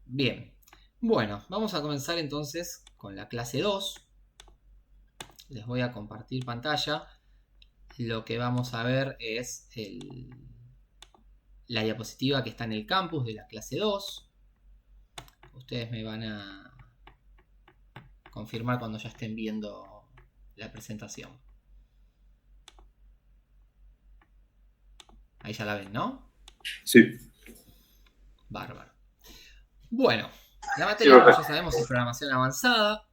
Bien. Bueno, vamos a comenzar entonces con la clase 2. Les voy a compartir pantalla. Lo que vamos a ver es la diapositiva que está en el campus de la clase 2. Ustedes me van a confirmar cuando ya estén viendo la presentación. Ahí ya la ven, ¿no? Sí. Bárbaro. Bueno, la Sí, materia, como profe. ya sabemos, es programación avanzada.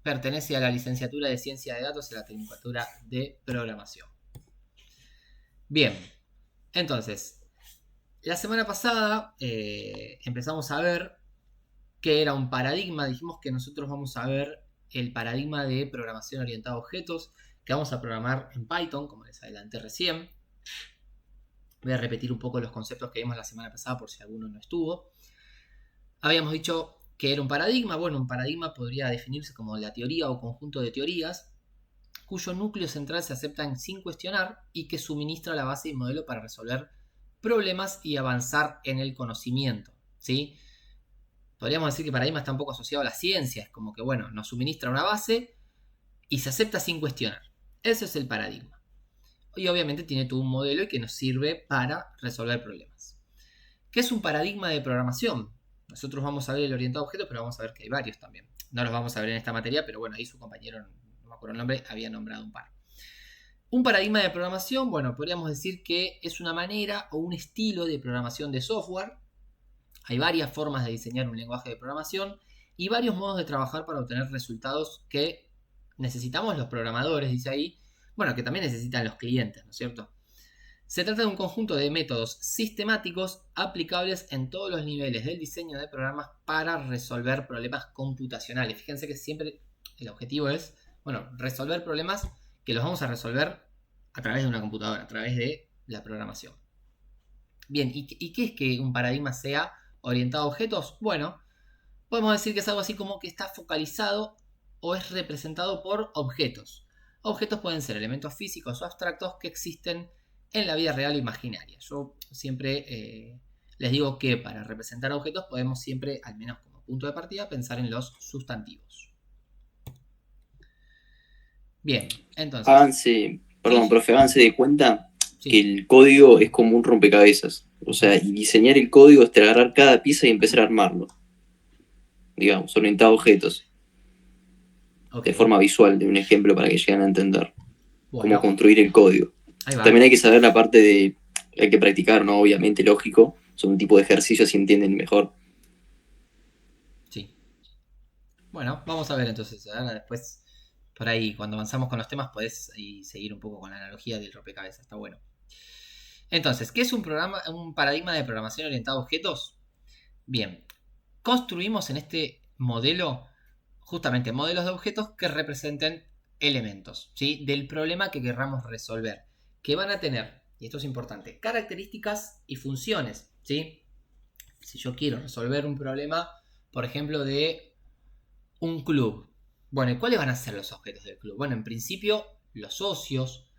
Pertenece a la licenciatura de Ciencia de Datos y a la tecnicatura de Programación. Bien, entonces, la semana pasada empezamos a ver qué era un paradigma. Dijimos que nosotros vamos a ver el paradigma de programación orientada a objetos, que vamos a programar en Python, como les adelanté recién. Voy a repetir un poco los conceptos que vimos la semana pasada por si alguno no estuvo. Habíamos dicho que era un paradigma. Bueno, un paradigma podría definirse como la teoría o conjunto de teorías cuyo núcleo central se acepta sin cuestionar y que suministra la base y modelo para resolver problemas y avanzar en el conocimiento, ¿sí? Podríamos decir que paradigma está un poco asociado a la ciencia, es como que, bueno, nos suministra una base y se acepta sin cuestionar. Ese es el paradigma. Y obviamente tiene todo un modelo que nos sirve para resolver problemas. ¿Qué es un paradigma de programación? Nosotros vamos a ver el orientado a objetos, pero vamos a ver que hay varios también. No los vamos a ver en esta materia, pero bueno, ahí su compañero, no me acuerdo el nombre, había nombrado un par. Un paradigma de programación, bueno, podríamos decir que es una manera o un estilo de programación de software. Hay varias formas de diseñar un lenguaje de programación y varios modos de trabajar para obtener resultados que necesitamos los programadores, dice ahí, bueno, que también necesitan los clientes, ¿no es cierto? Se trata de un conjunto de métodos sistemáticos aplicables en todos los niveles del diseño de programas para resolver problemas computacionales. Fíjense que siempre el objetivo es, bueno, resolver problemas que los vamos a resolver a través de una computadora, a través de la programación. Bien, ¿y qué es que un paradigma sea orientado a objetos? Bueno, podemos decir que es algo así como que está focalizado o es representado por objetos. Objetos pueden ser elementos físicos o abstractos que existen en la vida real o imaginaria. Yo siempre les digo que para representar objetos podemos siempre, al menos como punto de partida, pensar en los sustantivos. Bien, entonces, Perdón, sí, profe, háganse de cuenta que sí, el código es como un rompecabezas. O sea, y diseñar el código es agarrar cada pieza y empezar a armarlo, digamos, orientado a objetos, ok, de forma visual, de un ejemplo para que lleguen a entender cómo bueno, construir el código. ahí va. También hay que saber la parte de, hay que practicar, ¿no? Obviamente, lógico, son un tipo de ejercicios si entienden mejor. Sí. Bueno, vamos a ver entonces. Ahora después, por ahí, cuando avanzamos con los temas, podés ahí seguir un poco con la analogía del rompecabezas. Está bueno. Entonces, ¿qué es un paradigma de programación orientado a objetos? Bien, construimos en este modelo justamente modelos de objetos que representen elementos, ¿sí? Del problema que querramos resolver, que van a tener, y esto es importante, características y funciones, ¿sí? Si yo quiero resolver un problema, por ejemplo, de un club. Bueno, ¿y cuáles van a ser los objetos del club? Bueno, en principio, los socios,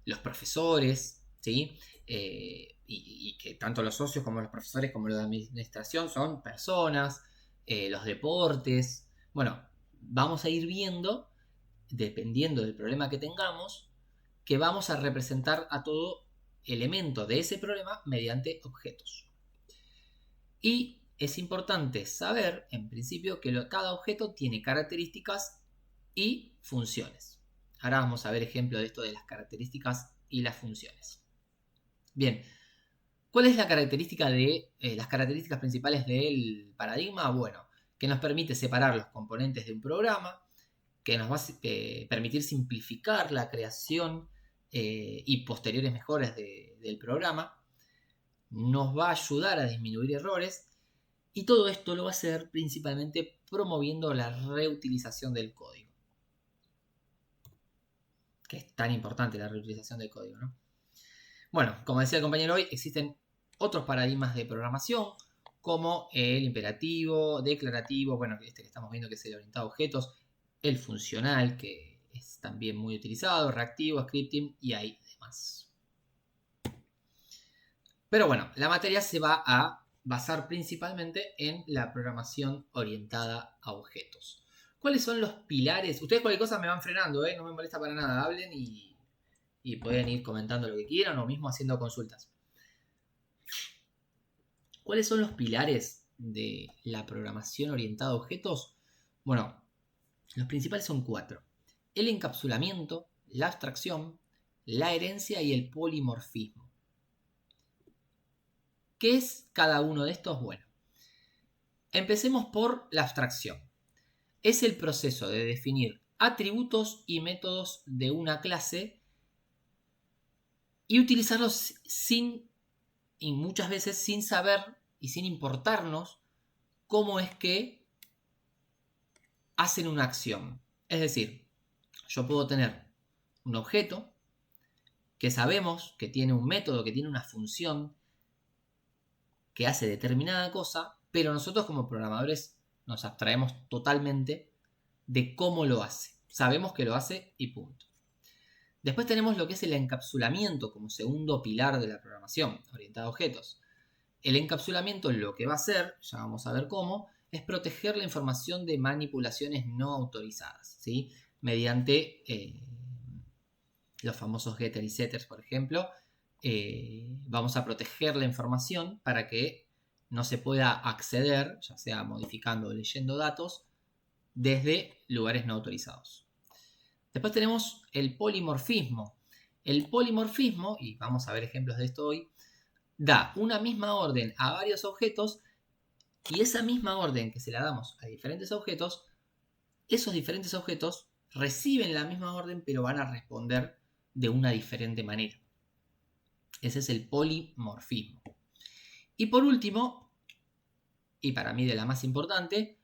los profesores, ¿sí? Y que tanto los socios como los profesores como los de administración son personas, los deportes. Bueno, vamos a ir viendo, dependiendo del problema que tengamos, que vamos a representar a todo elemento de ese problema mediante objetos. Y es importante saber, en principio, que cada objeto tiene características y funciones. Ahora vamos a ver ejemplo de esto de las características y las funciones. Bien, ¿cuál es la característica de las características principales del paradigma? Bueno, que nos permite separar los componentes de un programa, que nos va a permitir simplificar la creación y posteriores mejoras del programa, nos va a ayudar a disminuir errores y todo esto lo va a hacer principalmente promoviendo la reutilización del código, que es tan importante la reutilización del código, ¿no? Bueno, como decía el compañero hoy, existen otros paradigmas de programación, como el imperativo, declarativo, bueno, este que estamos viendo que es el orientado a objetos, el funcional, que es también muy utilizado, reactivo, scripting y hay demás. Pero bueno, la materia se va a basar principalmente en la programación orientada a objetos. ¿Cuáles son los pilares? Ustedes cualquier cosa me van frenando, no me molesta para nada. Hablen y pueden ir comentando lo que quieran o mismo haciendo consultas. ¿Cuáles son los pilares de la programación orientada a objetos? Bueno, los principales son 4. El encapsulamiento, la abstracción, la herencia y el polimorfismo. ¿Qué es cada uno de estos? Bueno, empecemos por la abstracción. Es el proceso de definir atributos y métodos de una clase y utilizarlos y muchas veces sin saber y sin importarnos cómo es que hacen una acción. Es decir, yo puedo tener un objeto que sabemos que tiene un método, que tiene una función que hace determinada cosa, pero nosotros como programadores nos abstraemos totalmente de cómo lo hace. Sabemos que lo hace y punto. Después tenemos lo que es el encapsulamiento como segundo pilar de la programación orientada a objetos. El encapsulamiento lo que va a hacer, ya vamos a ver cómo, es proteger la información de manipulaciones no autorizadas, ¿sí? Mediante los famosos getter y setters, por ejemplo. Vamos a proteger la información para que no se pueda acceder, ya sea modificando o leyendo datos, desde lugares no autorizados. Después tenemos el polimorfismo. El polimorfismo, y vamos a ver ejemplos de esto hoy, da una misma orden a varios objetos y esa misma orden que se la damos a diferentes objetos, esos diferentes objetos reciben la misma orden pero van a responder de una diferente manera. Ese es el polimorfismo. Y por último, y para mí de la más importante,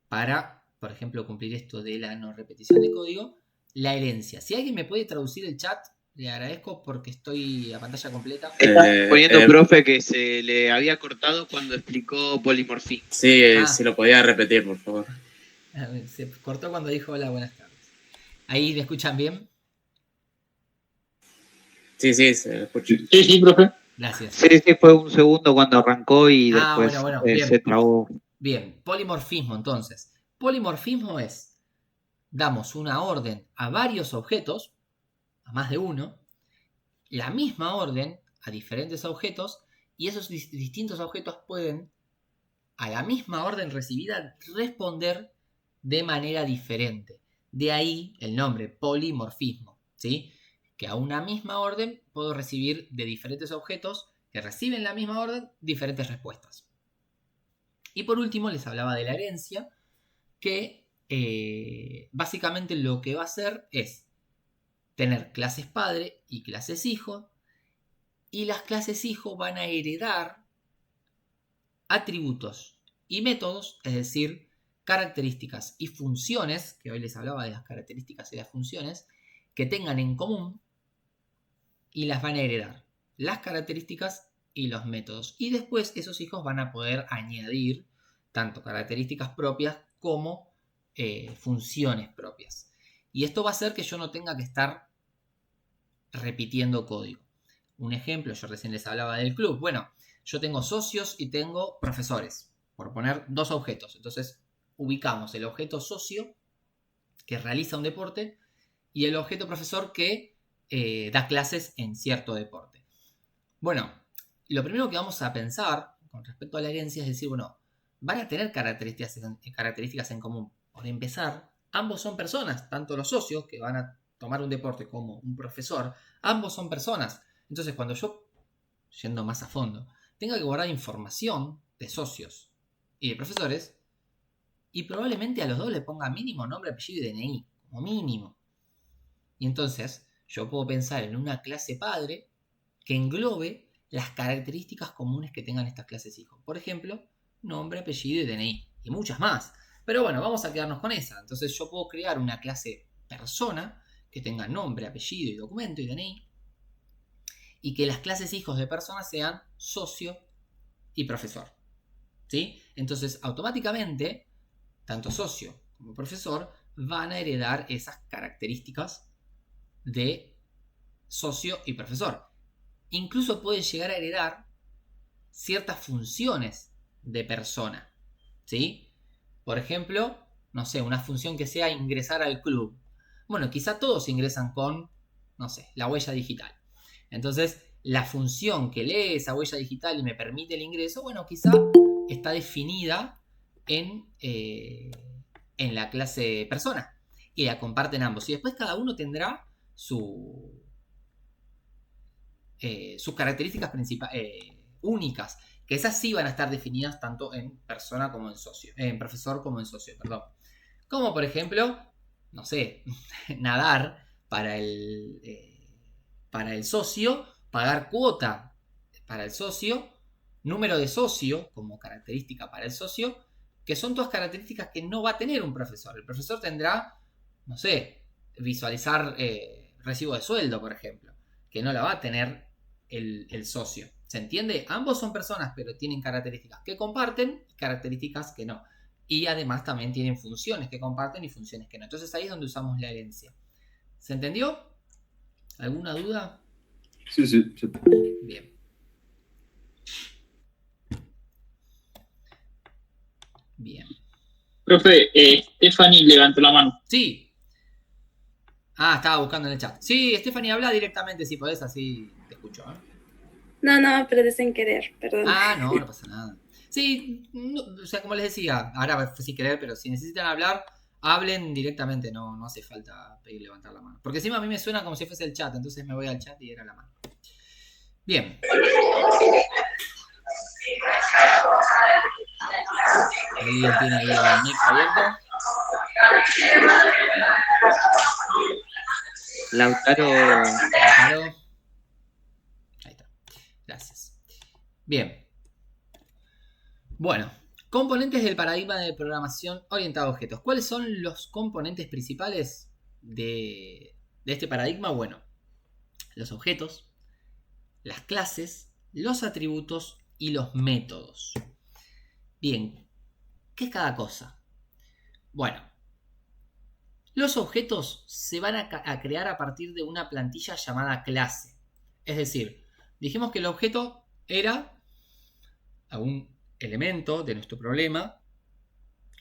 para, por ejemplo, cumplir esto de la no repetición de código, la herencia. Si alguien me puede traducir el chat, le agradezco porque estoy a pantalla completa. Está poniendo, profe, que se le había cortado cuando explicó polimorfismo. Sí, si lo podía repetir, por favor. Se cortó cuando dijo hola, buenas tardes. ¿Ahí me escuchan bien? Sí, se escucha. Sí, profe. Gracias. Sí, fue un segundo cuando arrancó y después bueno, se trabó. Bien, polimorfismo entonces. Polimorfismo es, damos una orden a varios objetos, a más de uno, la misma orden a diferentes objetos, y esos distintos objetos pueden, a la misma orden recibida, responder de manera diferente. De ahí el nombre, polimorfismo, ¿sí? Que a una misma orden puedo recibir de diferentes objetos que reciben la misma orden diferentes respuestas. Y por último les hablaba de la herencia, que básicamente lo que va a hacer es tener clases padre y clases hijo, y las clases hijo van a heredar atributos y métodos, es decir, características y funciones, que hoy les hablaba de las características y las funciones, que tengan en común, y las van a heredar, las características y los métodos. Y después esos hijos van a poder añadir tanto características propias como funciones propias. Y esto va a hacer que yo no tenga que estar repitiendo código. Un ejemplo, yo recién les hablaba del club. Bueno, yo tengo socios y tengo profesores, por poner dos objetos. Entonces ubicamos el objeto socio que realiza un deporte y el objeto profesor que da clases en cierto deporte. Bueno, lo primero que vamos a pensar con respecto a la herencia es decir, bueno, van a tener características en común. Por empezar, ambos son personas, tanto los socios que van a tomar un deporte como un profesor, ambos son personas. Entonces, cuando yo, yendo más a fondo, tenga que guardar información de socios y de profesores, y probablemente a los dos le ponga mínimo nombre, apellido y DNI, como mínimo. Y entonces, yo puedo pensar en una clase padre que englobe las características comunes que tengan estas clases hijos. Por ejemplo, nombre, apellido y DNI. Y muchas más. Pero bueno, vamos a quedarnos con esa. Entonces yo puedo crear una clase persona que tenga nombre, apellido y documento y DNI. Y que las clases hijos de personas sean socio y profesor. ¿Sí? Entonces automáticamente, tanto socio como profesor van a heredar esas características de socio y profesor. Incluso pueden llegar a heredar ciertas funciones de persona, ¿sí? Por ejemplo, no sé, una función que sea ingresar al club. Bueno, quizá todos ingresan con, no sé, la huella digital. Entonces, la función que lee esa huella digital y me permite el ingreso, bueno, quizá está definida en la clase persona. Y la comparten ambos. Y después cada uno tendrá sus características únicas. Que esas sí van a estar definidas tanto en persona como en socio. En profesor como en socio, perdón. Como por ejemplo, no sé, nadar para el socio, pagar cuota para el socio, número de socio como característica para el socio, que son todas características que no va a tener un profesor. El profesor tendrá, no sé, visualizar recibo de sueldo, por ejemplo, que no la va a tener el socio. ¿Se entiende? Ambos son personas, pero tienen características que comparten y características que no. Y además también tienen funciones que comparten y funciones que no. Entonces ahí es donde usamos la herencia. ¿Se entendió? ¿Alguna duda? Sí, sí. Bien. Bien. Profe, Stephanie levantó la mano. Sí. Ah, estaba buscando en el chat. Sí, Stephanie, habla directamente si podés, así te escucho. No, pero de sin querer, perdón. Ah, no pasa nada. Sí, no, o sea, como les decía, ahora fue sin querer, pero si necesitan hablar, hablen directamente, no hace falta pedir levantar la mano. Porque encima a mí me suena como si fuese el chat, entonces me voy al chat y era la mano. Bien. Alguien tiene ahí el mic abierto. Lautaro. Claro. Ahí está. Gracias. Bien. Bueno, componentes del paradigma de programación orientada a objetos. ¿Cuáles son los componentes principales de este paradigma? Bueno, los objetos, las clases, los atributos y los métodos. Bien, ¿qué es cada cosa? Bueno, los objetos se van a crear a partir de una plantilla llamada clase. Es decir, dijimos que el objeto era un elemento de nuestro problema,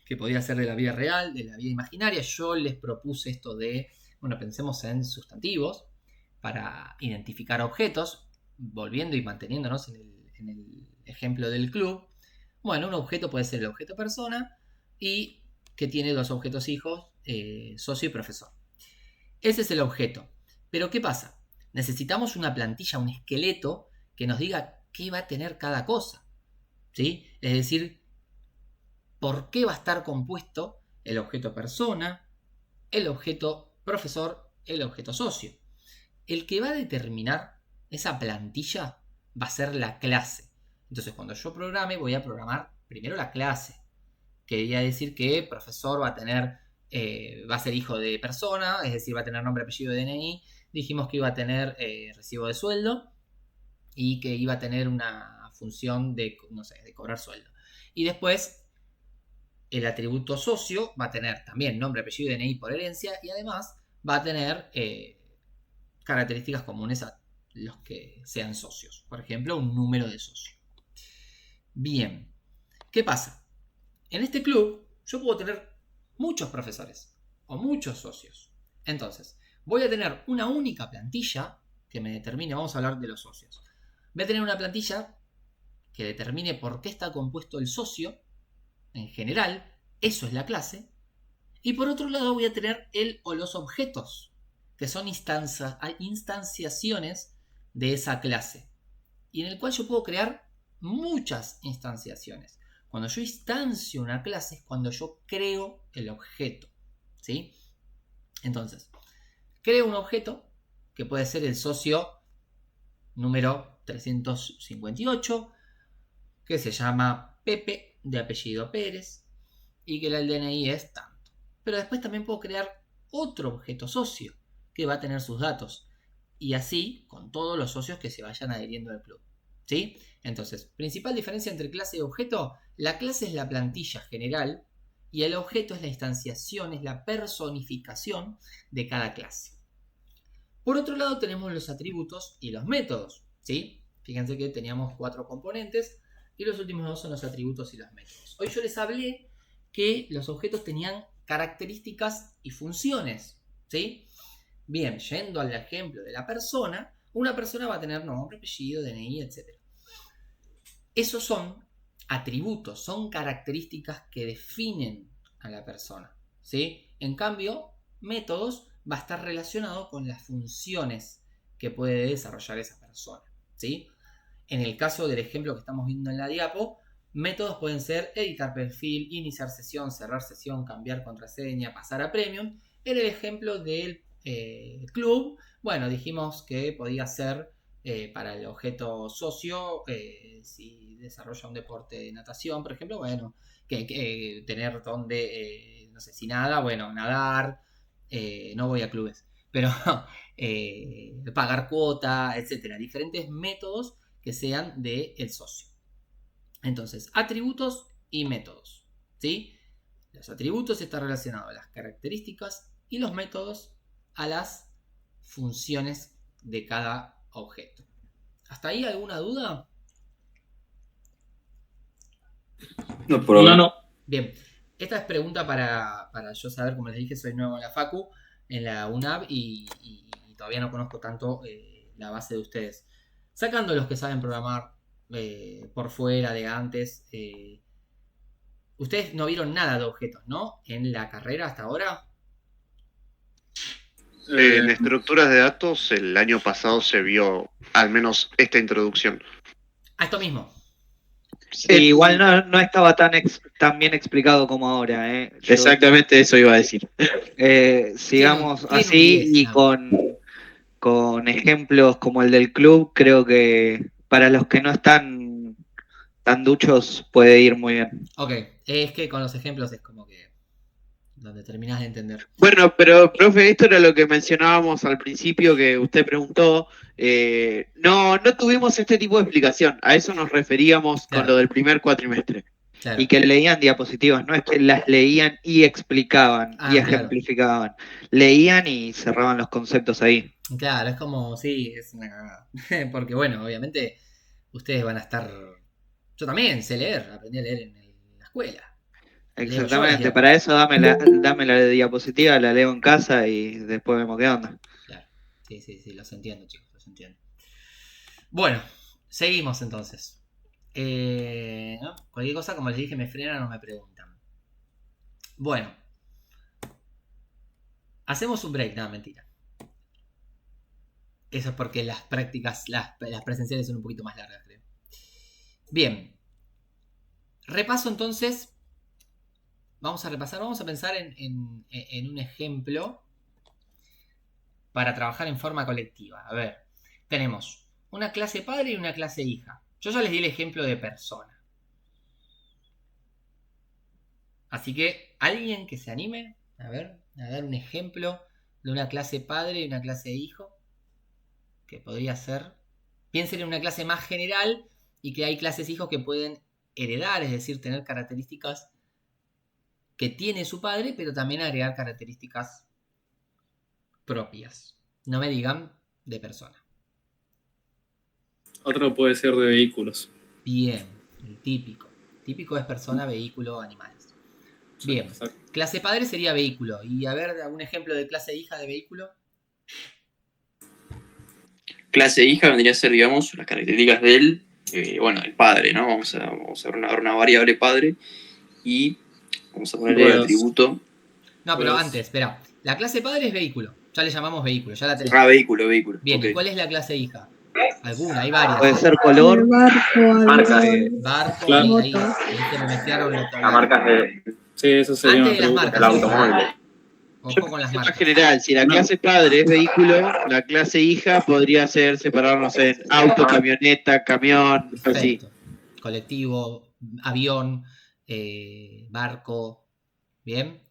que podía ser de la vida real, de la vida imaginaria. Yo les propuse esto de, bueno, pensemos en sustantivos para identificar objetos, volviendo y manteniéndonos en el ejemplo del club. Bueno, un objeto puede ser el objeto persona y que tiene dos objetos hijos, socio y profesor. Ese es el objeto. Pero ¿qué pasa? Necesitamos una plantilla, un esqueleto que nos diga qué va a tener cada cosa. ¿Sí? Es decir, por qué va a estar compuesto el objeto persona, el objeto profesor, el objeto socio. El que va a determinar esa plantilla va a ser la clase. Entonces, cuando yo programe, voy a programar primero la clase. Quería decir que profesor va a tener, va a ser hijo de persona, es decir, va a tener nombre, apellido, DNI. Dijimos que iba a tener recibo de sueldo y que iba a tener una función de, no sé, de cobrar sueldo. Y después el atributo socio va a tener también nombre, apellido, DNI por herencia y además va a tener características comunes a los que sean socios. Por ejemplo, un número de socio. Bien, ¿qué pasa? En este club yo puedo tener muchos profesores o muchos socios. Entonces, voy a tener una única plantilla que me determine, vamos a hablar de los socios. Voy a tener una plantilla que determine por qué está compuesto el socio, en general, eso es la clase. Y por otro lado voy a tener el o los objetos, que son instanciaciones de esa clase. Y en el cual yo puedo crear muchas instanciaciones. Cuando yo instancio una clase es cuando yo creo el objeto. ¿Sí? Entonces, creo un objeto que puede ser el socio número 358, que se llama Pepe, de apellido Pérez, y que el DNI es tanto. Pero después también puedo crear otro objeto socio, que va a tener sus datos. Y así con todos los socios que se vayan adhiriendo al club. ¿Sí? Entonces, principal diferencia entre clase y objeto. La clase es la plantilla general y el objeto es la instanciación, es la personificación de cada clase. Por otro lado tenemos los atributos y los métodos. ¿Sí? Fíjense que teníamos 4 componentes. y los últimos dos son los atributos y los métodos. Hoy yo les hablé que los objetos tenían características y funciones, ¿sí? Bien, yendo al ejemplo de la persona, una persona va a tener nombre, apellido, DNI, etc. Esos son atributos, son características que definen a la persona, ¿sí? En cambio, métodos va a estar relacionado con las funciones que puede desarrollar esa persona, ¿sí? En el caso del ejemplo que estamos viendo en la diapo, métodos pueden ser editar perfil, iniciar sesión, cerrar sesión, cambiar contraseña, pasar a premium. En el ejemplo del club, bueno, dijimos que podía ser para el objeto socio, si desarrolla un deporte de natación, por ejemplo, bueno, que tener donde, no sé, si nada, bueno, nadar, no voy a clubes, pero pagar cuota, etcétera, diferentes métodos que sean del socio. Entonces, atributos y métodos, ¿sí? Los atributos están relacionados a las características y los métodos a las funciones de cada objeto. ¿Hasta ahí alguna duda? No, por ahora. No. Bien, esta es pregunta para yo saber, como les dije, soy nuevo en la Facu, en la UNAV y todavía no conozco tanto la base de ustedes. Sacando los que saben programar por fuera de antes, ustedes no vieron nada de objetos, ¿no? En la carrera hasta ahora. En estructuras de datos, el año pasado se vio al menos esta introducción. A esto mismo. Sí, igual no estaba tan bien explicado como ahora. Exactamente eso iba a decir. Tiene Sigamos un así 10, y ¿no? con ejemplos como el del club, creo que para los que no están tan duchos puede ir muy bien. Ok, es que con los ejemplos es como que donde terminás de entender. Bueno, pero profe, esto era lo que mencionábamos al principio que usted preguntó. No tuvimos este tipo de explicación. A eso nos referíamos con Claro. lo del primer cuatrimestre. Claro. Y que leían diapositivas, no es que las leían y explicaban y Claro. ejemplificaban. Leían y cerraban los conceptos ahí. Claro, es como, sí, es una cagada. Porque bueno, obviamente ustedes van a estar... Yo también sé leer, aprendí a leer en la escuela. Exactamente, para eso dame la diapositiva, la leo en casa y después vemos qué onda. Claro, sí, los entiendo, chicos, los entiendo. Bueno, seguimos entonces. ¿No? Cualquier cosa, como les dije, me frenan o me preguntan. Bueno, hacemos un break, no, mentira. Eso es porque las prácticas, las presenciales son un poquito más largas, creo. Bien. Repaso entonces. Vamos a repasar, vamos a pensar en un ejemplo para trabajar en forma colectiva. A ver, tenemos una clase padre y una clase hija. Yo ya les di el ejemplo de persona. Así que, ¿alguien que se anime? A ver, a dar un ejemplo de una clase padre y una clase hijo. Que podría ser... Piensen en una clase más general y que hay clases hijos que pueden heredar, es decir, tener características que tiene su padre, pero también agregar características propias. No me digan de persona. Otro puede ser de vehículos. Bien, el típico. Típico es persona, vehículo, animales. Bien, Exacto. clase padre sería vehículo. Y a ver, algún ejemplo de clase hija de vehículo. Clase hija vendría a ser, digamos, las características del, el padre, ¿no? Vamos a dar una variable padre y vamos a ponerle el atributo. No, pero antes, espera. La clase padre es vehículo. Ya le llamamos vehículo, ya la tenemos. Ah, vehículo. Bien, Okay. ¿y cuál es la clase hija? Alguna, hay varias. Puede ser color. Marcas. Barco, Claro. ahí se me mezclaron los Las marcas de... Sí, eso sería antes de las marcas. El automóvil. Ojo con las En marcas. general, si la clase padre es vehículo, la clase hija podría ser separarnos en auto, camioneta, camión, así. Perfecto. Colectivo, avión, barco. Bien.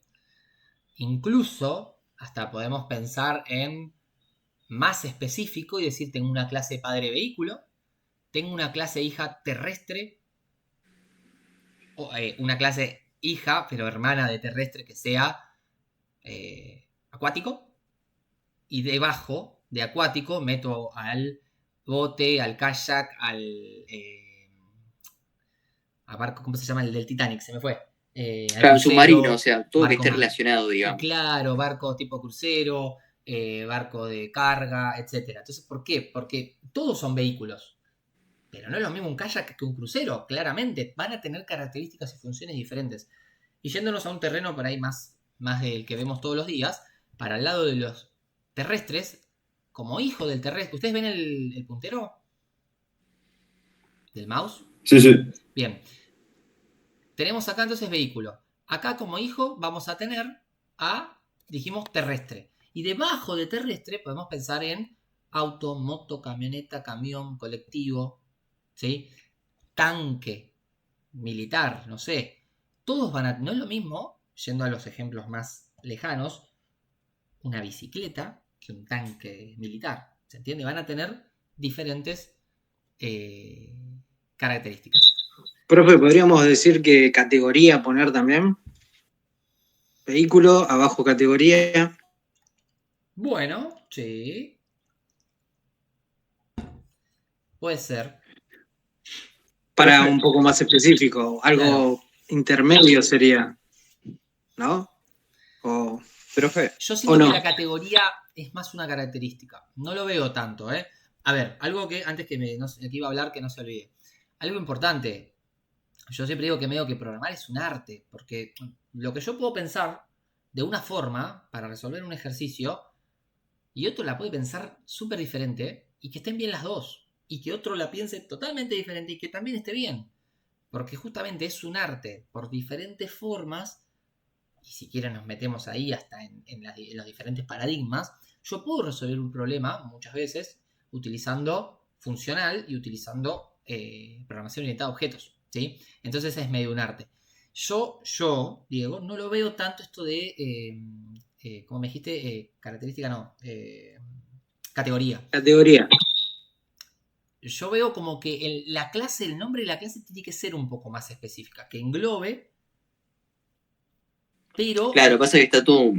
Incluso, hasta podemos pensar en más específico y decir, tengo una clase padre vehículo, tengo una clase hija terrestre, o una clase hija, pero hermana de terrestre que sea acuático, y debajo de acuático meto al bote, al kayak, a barco, ¿cómo se llama? El del Titanic, se me fue. Al Claro, crucero, submarino, o sea, todo que barco esté más. relacionado, digamos. Claro, barco tipo crucero, barco de carga, etcétera. Entonces, ¿por qué? Porque todos son vehículos. Pero no es lo mismo un kayak que un crucero, claramente. Van a tener características y funciones diferentes. Y yéndonos a un terreno por ahí más del que vemos todos los días, para el lado de los terrestres, como hijo del terrestre. ¿Ustedes ven el puntero del mouse? Sí, sí. Bien. Tenemos acá entonces vehículo. Acá como hijo vamos a tener dijimos terrestre. Y debajo de terrestre podemos pensar en auto, moto, camioneta, camión, colectivo, ¿sí? Tanque, militar, no sé. Todos no es lo mismo, yendo a los ejemplos más lejanos, una bicicleta que un tanque militar. ¿Se entiende? Van a tener diferentes características. Profe, ¿podríamos decir que categoría poner también? Vehículo, abajo categoría. Bueno, sí. Puede ser. Para un poco más específico, algo intermedio sería, ¿no? O, Profe, Yo siento no. que la categoría es más una característica. No lo veo tanto, ¿eh? A ver, algo que antes que iba a hablar que no se olvide. Algo importante. Yo siempre digo que medio que programar es un arte. Porque lo que yo puedo pensar de una forma para resolver un ejercicio y otro la puede pensar súper diferente y que estén bien las dos. Y que otro la piense totalmente diferente y que también esté bien. Porque justamente es un arte por diferentes formas. Y si quieren nos metemos ahí hasta en los diferentes paradigmas. Yo puedo resolver un problema muchas veces utilizando funcional y utilizando programación orientada a objetos, ¿sí? Entonces es medio un arte. Yo, Diego, no lo veo tanto esto de, como me dijiste, característica no, categoría. Categoría. Yo veo como que el nombre de la clase tiene que ser un poco más específica, que englobe, pero... Claro, pasa que está todo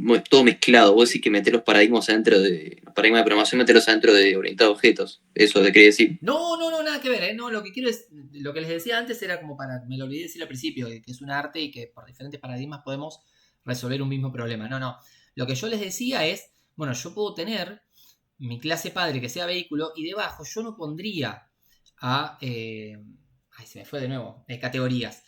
mezclado. Vos decís que meter los paradigmas adentro de. Los paradigmas de programación, meterlos adentro de orientado a objetos. Eso te quería decir. No, nada que ver, ¿eh? No, lo que quiero es. Lo que les decía antes era como me lo olvidé decir al principio, que es un arte y que por diferentes paradigmas podemos resolver un mismo problema. No. Lo que yo les decía es, bueno, yo puedo tener mi clase padre que sea vehículo y debajo yo no pondría se me fue de nuevo, categorías.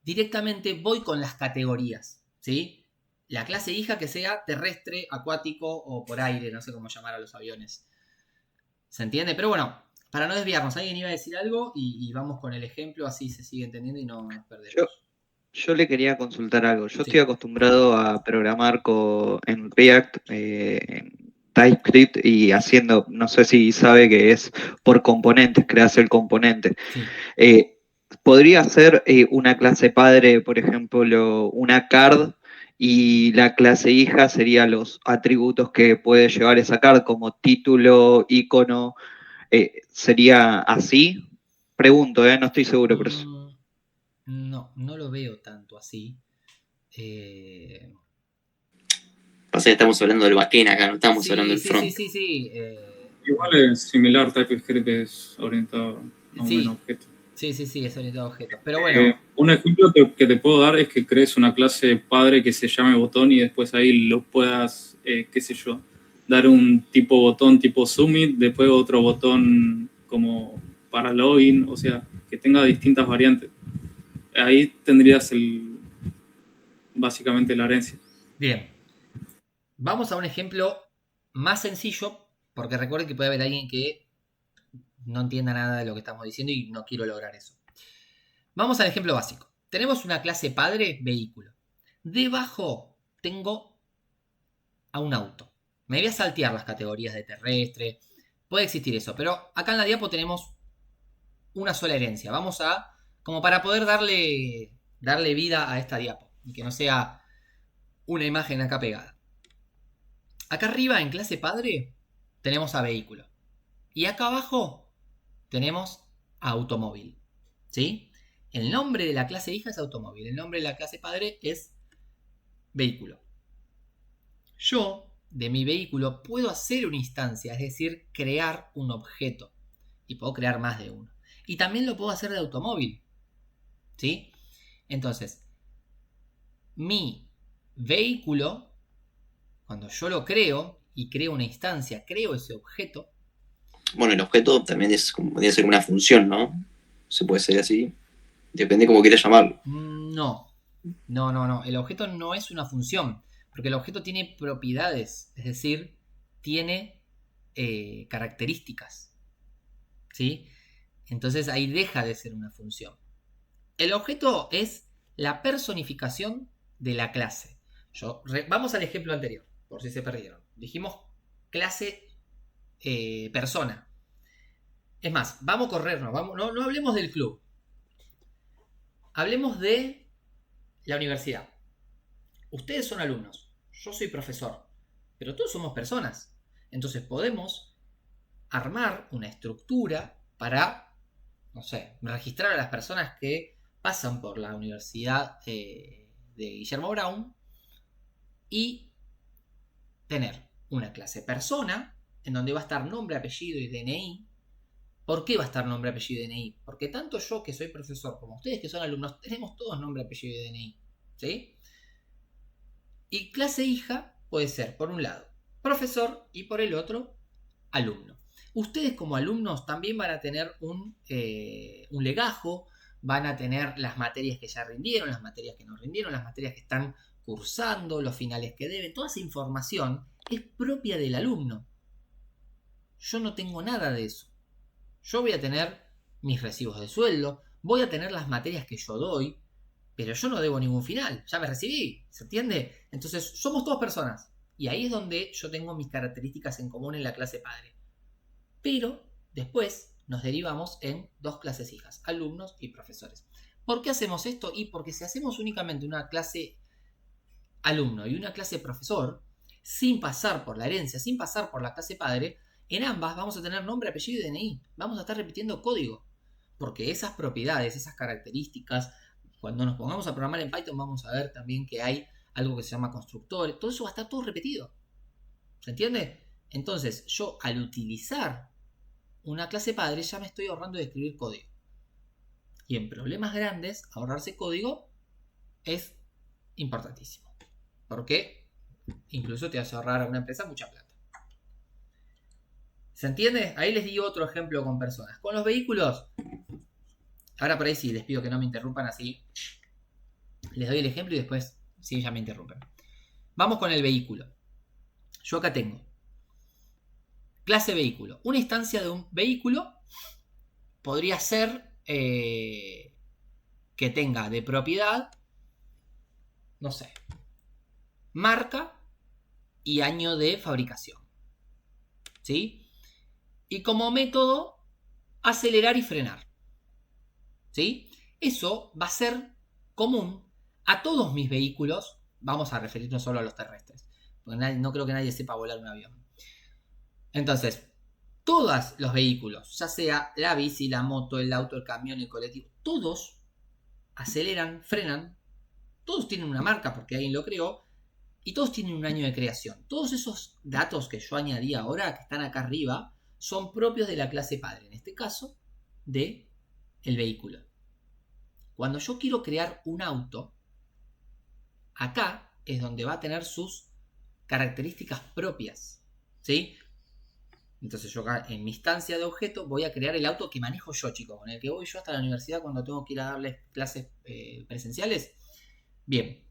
Directamente voy con las categorías, ¿sí? La clase hija que sea terrestre, acuático o por aire, no sé cómo llamar a los aviones. ¿Se entiende? Pero bueno, para no desviarnos, alguien iba a decir algo y vamos con el ejemplo, así se sigue entendiendo y no nos perdemos. Yo le quería consultar algo. Yo Sí. estoy acostumbrado a programar en React, en TypeScript y haciendo, no sé si sabe que es por componentes, creas el componente. Sí. Podría ser una clase padre, por ejemplo, una card, y la clase hija sería los atributos que puede llevar esa card, como título, icono. ¿Sería así? Pregunto, no estoy seguro por eso. No lo veo tanto así. Pasa que estamos hablando del backend acá, no estamos hablando del front. Sí. Igual es similar, TypeScript es orientado a un objeto. Sí, es orientado a objetos. Pero bueno. Un ejemplo que te puedo dar es que crees una clase padre que se llame botón y después ahí lo puedas, qué sé yo, dar un tipo botón tipo submit, después otro botón como para login, o sea, que tenga distintas variantes. Ahí tendrías básicamente la herencia. Bien. Vamos a un ejemplo más sencillo, porque recuerden que puede haber alguien que no entienda nada de lo que estamos diciendo y no quiero lograr eso. Vamos al ejemplo básico. Tenemos una clase padre, vehículo. Debajo tengo a un auto. Me voy a saltear las categorías de terrestre. Puede existir eso, pero acá en la diapo tenemos una sola herencia. Vamos como para poder darle vida a esta diapo y que no sea una imagen acá pegada. Acá arriba en clase padre tenemos a vehículo. Y acá abajo tenemos a automóvil. ¿Sí? El nombre de la clase hija es automóvil. El nombre de la clase padre es vehículo. Yo, de mi vehículo, puedo hacer una instancia, es decir, crear un objeto. Y puedo crear más de uno. Y también lo puedo hacer de automóvil. ¿Sí? Entonces, mi vehículo, cuando yo lo creo y creo una instancia, creo ese objeto. Bueno, el objeto también podría ser una función, ¿no? Se puede ser así. Depende cómo quieras llamarlo. No. El objeto no es una función, porque el objeto tiene propiedades, es decir, tiene características. ¿Sí? Entonces ahí deja de ser una función. El objeto es la personificación de la clase. Vamos al ejemplo anterior, por si se perdieron. Dijimos clase persona. Es más, vamos a corrernos, no hablemos del club. Hablemos de la universidad. Ustedes son alumnos, yo soy profesor, pero todos somos personas. Entonces podemos armar una estructura para, no sé, registrar a las personas que pasan por la Universidad de Guillermo Brown y tener una clase persona en donde va a estar nombre, apellido y DNI. ¿Por qué va a estar nombre, apellido y DNI? Porque tanto yo que soy profesor como ustedes que son alumnos tenemos todos nombre, apellido y DNI. ¿Sí? Y clase hija puede ser, por un lado, profesor y por el otro, alumno. Ustedes como alumnos también van a tener un legajo, van a tener las materias que ya rindieron, las materias que no rindieron, las materias que están cursando, los finales que deben. Toda esa información es propia del alumno. Yo no tengo nada de eso. Yo voy a tener mis recibos de sueldo, voy a tener las materias que yo doy, pero yo no debo ningún final, ya me recibí, ¿se entiende? Entonces somos todas personas y ahí es donde yo tengo mis características en común en la clase padre. Pero después nos derivamos en dos clases hijas, alumnos y profesores. ¿Por qué hacemos esto? Y porque si hacemos únicamente una clase alumno y una clase profesor, sin pasar por la herencia, sin pasar por la clase padre, en ambas vamos a tener nombre, apellido y DNI. Vamos a estar repitiendo código. Porque esas propiedades, esas características, cuando nos pongamos a programar en Python vamos a ver también que hay algo que se llama constructores. Todo eso va a estar todo repetido. ¿Se entiende? Entonces, yo al utilizar una clase padre ya me estoy ahorrando de escribir código. Y en problemas grandes, ahorrarse código es importantísimo. Porque incluso te hace ahorrar a una empresa mucha plata. ¿Se entiende? Ahí les di otro ejemplo con personas. Con los vehículos, ahora por ahí sí, les pido que no me interrumpan así. Les doy el ejemplo y después sí, ya me interrumpen. Vamos con el vehículo. Yo acá tengo clase vehículo. Una instancia de un vehículo podría ser que tenga de propiedad, no sé, marca y año de fabricación. ¿Sí? Y como método, acelerar y frenar. ¿Sí? Eso va a ser común a todos mis vehículos. Vamos a referirnos solo a los terrestres. Porque no creo que nadie sepa volar un avión. Entonces, todos los vehículos, ya sea la bici, la moto, el auto, el camión, el colectivo, todos aceleran, frenan. Todos tienen una marca porque alguien lo creó. Y todos tienen un año de creación. Todos esos datos que yo añadí ahora, que están acá arriba, son propios de la clase padre. En este caso, de el vehículo. Cuando yo quiero crear un auto, acá es donde va a tener sus características propias. ¿Sí? Entonces yo acá en mi instancia de objeto voy a crear el auto que manejo yo, chicos. Con el que voy yo hasta la universidad cuando tengo que ir a darles clases presenciales. Bien.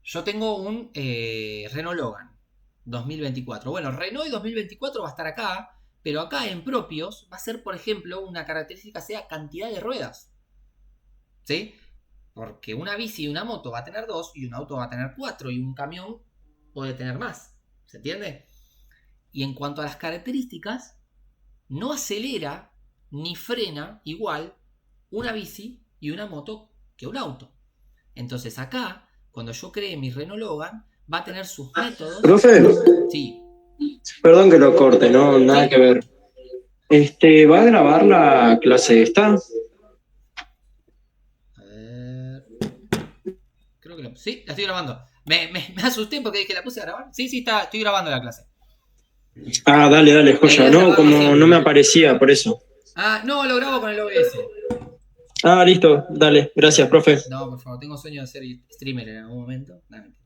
Yo tengo un Renault Logan 2024. Bueno, Renault 2024 va a estar acá, pero acá en propios va a ser, por ejemplo, una característica sea cantidad de ruedas. ¿Sí? Porque una bici y una moto va a tener 2 y un auto va a tener 4 y un camión puede tener más. ¿Se entiende? Y en cuanto a las características, no acelera ni frena igual una bici y una moto que un auto. Entonces acá, cuando yo cree mi Renault Logan, va a tener sus métodos. Profe, Sí. perdón que lo corte, no, nada que ver. ¿Va a grabar la clase esta? A ver. Creo que sí, la estoy grabando. Me asusté porque dije, ¿la puse a grabar? Sí, estoy grabando la clase. Ah, dale, joya. No, como no me aparecía, por eso. Ah, no, lo grabo con el OBS. Listo, dale, gracias, profe. No, por favor, tengo sueño de ser streamer en algún momento. No, mentira.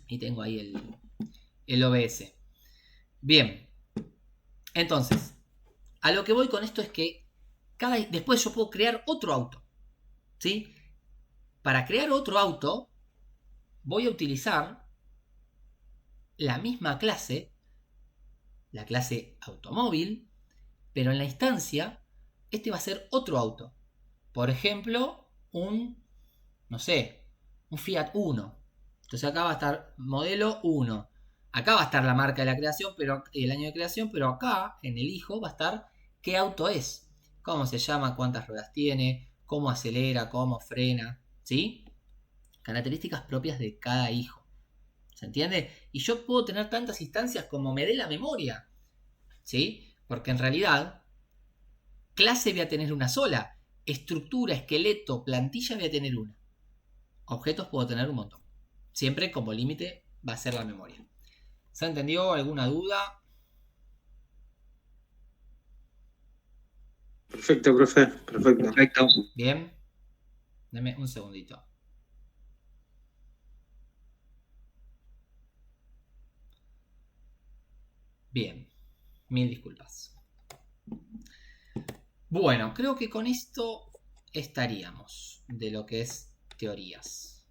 Y tengo ahí el OBS. Bien. Entonces, a lo que voy con esto es que después yo puedo crear otro auto. ¿Sí? Para crear otro auto, voy a utilizar la misma clase, la clase automóvil, pero en la instancia, este va a ser otro auto. Por ejemplo, un Fiat Uno. Entonces acá va a estar modelo 1. Acá va a estar la marca de la creación, pero el año de creación, pero acá en el hijo va a estar qué auto es, cómo se llama, cuántas ruedas tiene, cómo acelera, cómo frena, ¿sí? Características propias de cada hijo. ¿Se entiende? Y yo puedo tener tantas instancias como me dé la memoria, ¿sí? Porque en realidad, clase voy a tener una sola, estructura, esqueleto, plantilla voy a tener una. Objetos puedo tener un montón. Siempre como límite va a ser la memoria. ¿Se entendió? ¿Alguna duda? Perfecto, profe, perfecto. Bien. Deme un segundito. Bien. Mil disculpas. Bueno, creo que con esto estaríamos de lo que es teorías.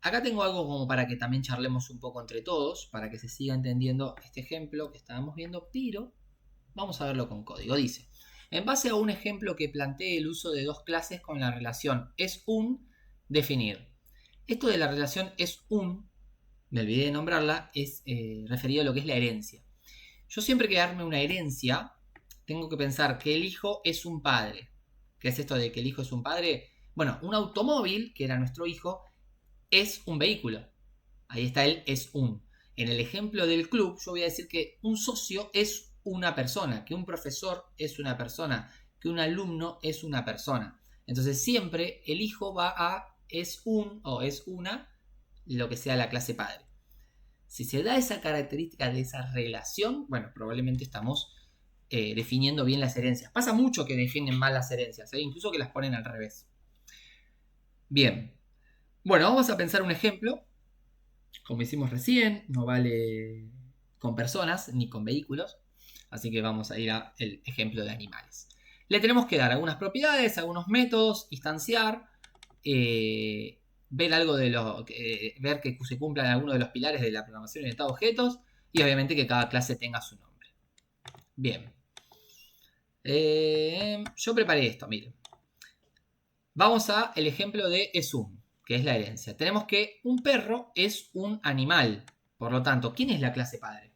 Acá tengo algo como para que también charlemos un poco entre todos, para que se siga entendiendo este ejemplo que estábamos viendo, pero vamos a verlo con código. Dice, en base a un ejemplo que plantee el uso de dos clases con la relación es un, definir. Esto de la relación es un, me olvidé de nombrarla, es referido a lo que es la herencia. Yo siempre que darme una herencia, tengo que pensar que el hijo es un padre. ¿Qué es esto de que el hijo es un padre? Bueno, un automóvil, que era nuestro hijo, es un vehículo. Ahí está el es un. En el ejemplo del club, yo voy a decir que un socio es una persona, que un profesor es una persona, que un alumno es una persona. Entonces siempre el hijo va a es un o es una, lo que sea la clase padre. Si se da esa característica de esa relación, bueno, probablemente estamos definiendo bien las herencias. Pasa mucho que definen mal las herencias, incluso que las ponen al revés. Bien. Bueno, vamos a pensar un ejemplo. Como hicimos recién, no vale con personas ni con vehículos. Así que vamos a ir al ejemplo de animales. Le tenemos que dar algunas propiedades, algunos métodos, instanciar, ver algo de ver que se cumplan algunos de los pilares de la programación orientada a objetos y obviamente que cada clase tenga su nombre. Bien. Yo preparé esto, miren. Vamos a el ejemplo de ESUM, que es la herencia. Tenemos que un perro es un animal. Por lo tanto, ¿quién es la clase padre?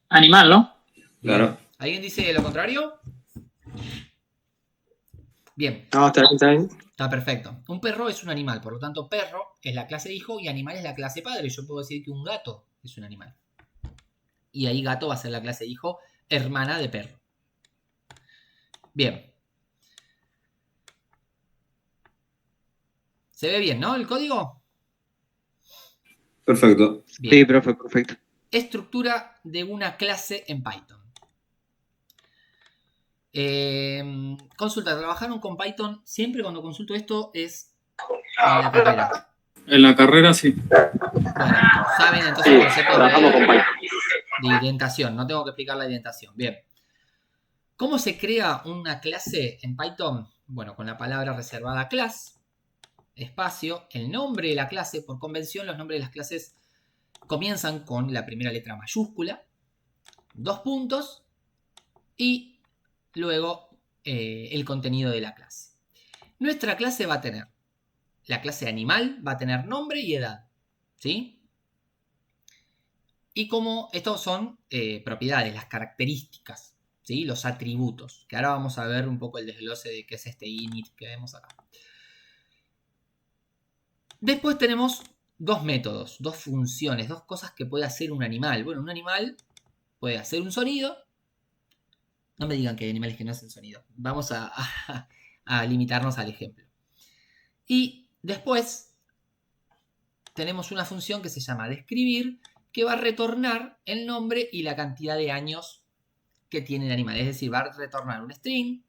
Animal, ¿no? Claro. ¿Alguien dice lo contrario? Bien. No, está bien. Está perfecto. Un perro es un animal, por lo tanto, perro es la clase hijo y animal es la clase padre. Yo puedo decir que un gato es un animal. Y ahí gato va a ser la clase hijo, hermana de perro. Bien. ¿Se ve bien, no? ¿El código? Perfecto. Bien. Sí, profe, perfecto. Estructura de una clase en Python. Consulta, ¿trabajaron con Python? Siempre cuando consulto esto es en la carrera. En la carrera sí. Bueno, saben entonces Sí, el concepto trabajamos con Python. de indentación. No tengo que explicar la indentación. Bien. ¿Cómo se crea una clase en Python? Bueno, con la palabra reservada class, espacio, el nombre de la clase. Por convención, los nombres de las clases comienzan con la primera letra mayúscula, 2 puntos y luego el contenido de la clase. Nuestra clase va a tener, la clase animal va a tener nombre y edad, ¿sí? Y como estos son propiedades, las características, ¿sí? Los atributos, que ahora vamos a ver un poco el desglose de qué es este init que vemos acá. Después tenemos dos métodos, dos funciones, dos cosas que puede hacer un animal. Bueno, un animal puede hacer un sonido. No me digan que hay animales que no hacen sonido. Vamos a limitarnos al ejemplo. Y después tenemos una función que se llama describir, que va a retornar el nombre y la cantidad de años que tiene el animal. Es decir, va a retornar un string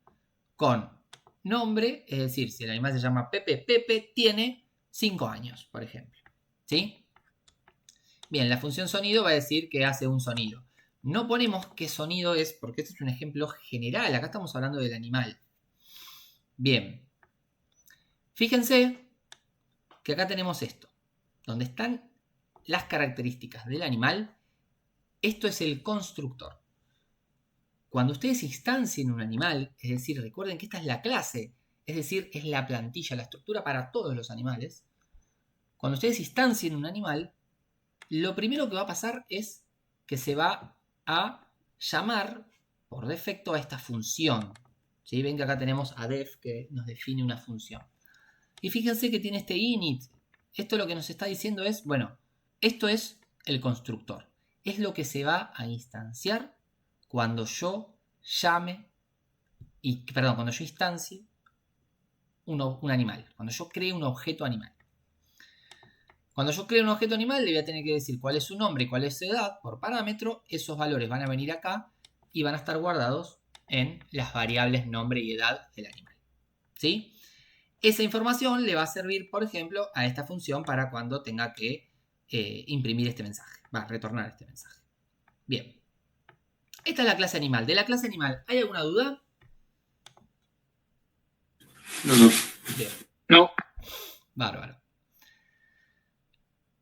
con nombre, es decir, si el animal se llama Pepe, Pepe tiene 5 años, por ejemplo. ¿Sí? Bien, la función sonido va a decir que hace un sonido. No ponemos qué sonido es, porque este es un ejemplo general. Acá estamos hablando del animal. Bien. Fíjense que acá tenemos esto, donde están las características del animal. Esto es el constructor. Cuando ustedes instancien un animal, es decir, recuerden que esta es la clase, es decir, es la plantilla, la estructura para todos los animales. Cuando ustedes instancien un animal, lo primero que va a pasar es que se va a llamar por defecto a esta función. ¿Sí? Ven que acá tenemos a def que nos define una función. Y fíjense que tiene este init. Esto lo que nos está diciendo es, bueno, esto es el constructor. Es lo que se va a instanciar cuando yo cuando yo instancie un animal. Cuando yo cree un objeto animal. Cuando yo creo un objeto animal, le voy a tener que decir cuál es su nombre y cuál es su edad por parámetro. Esos valores van a venir acá y van a estar guardados en las variables nombre y edad del animal. ¿Sí? Esa información le va a servir, por ejemplo, a esta función para cuando tenga que imprimir este mensaje. Va a retornar este mensaje. Bien. Esta es la clase animal. De la clase animal, ¿hay alguna duda? No. Bien. No. Bárbaro.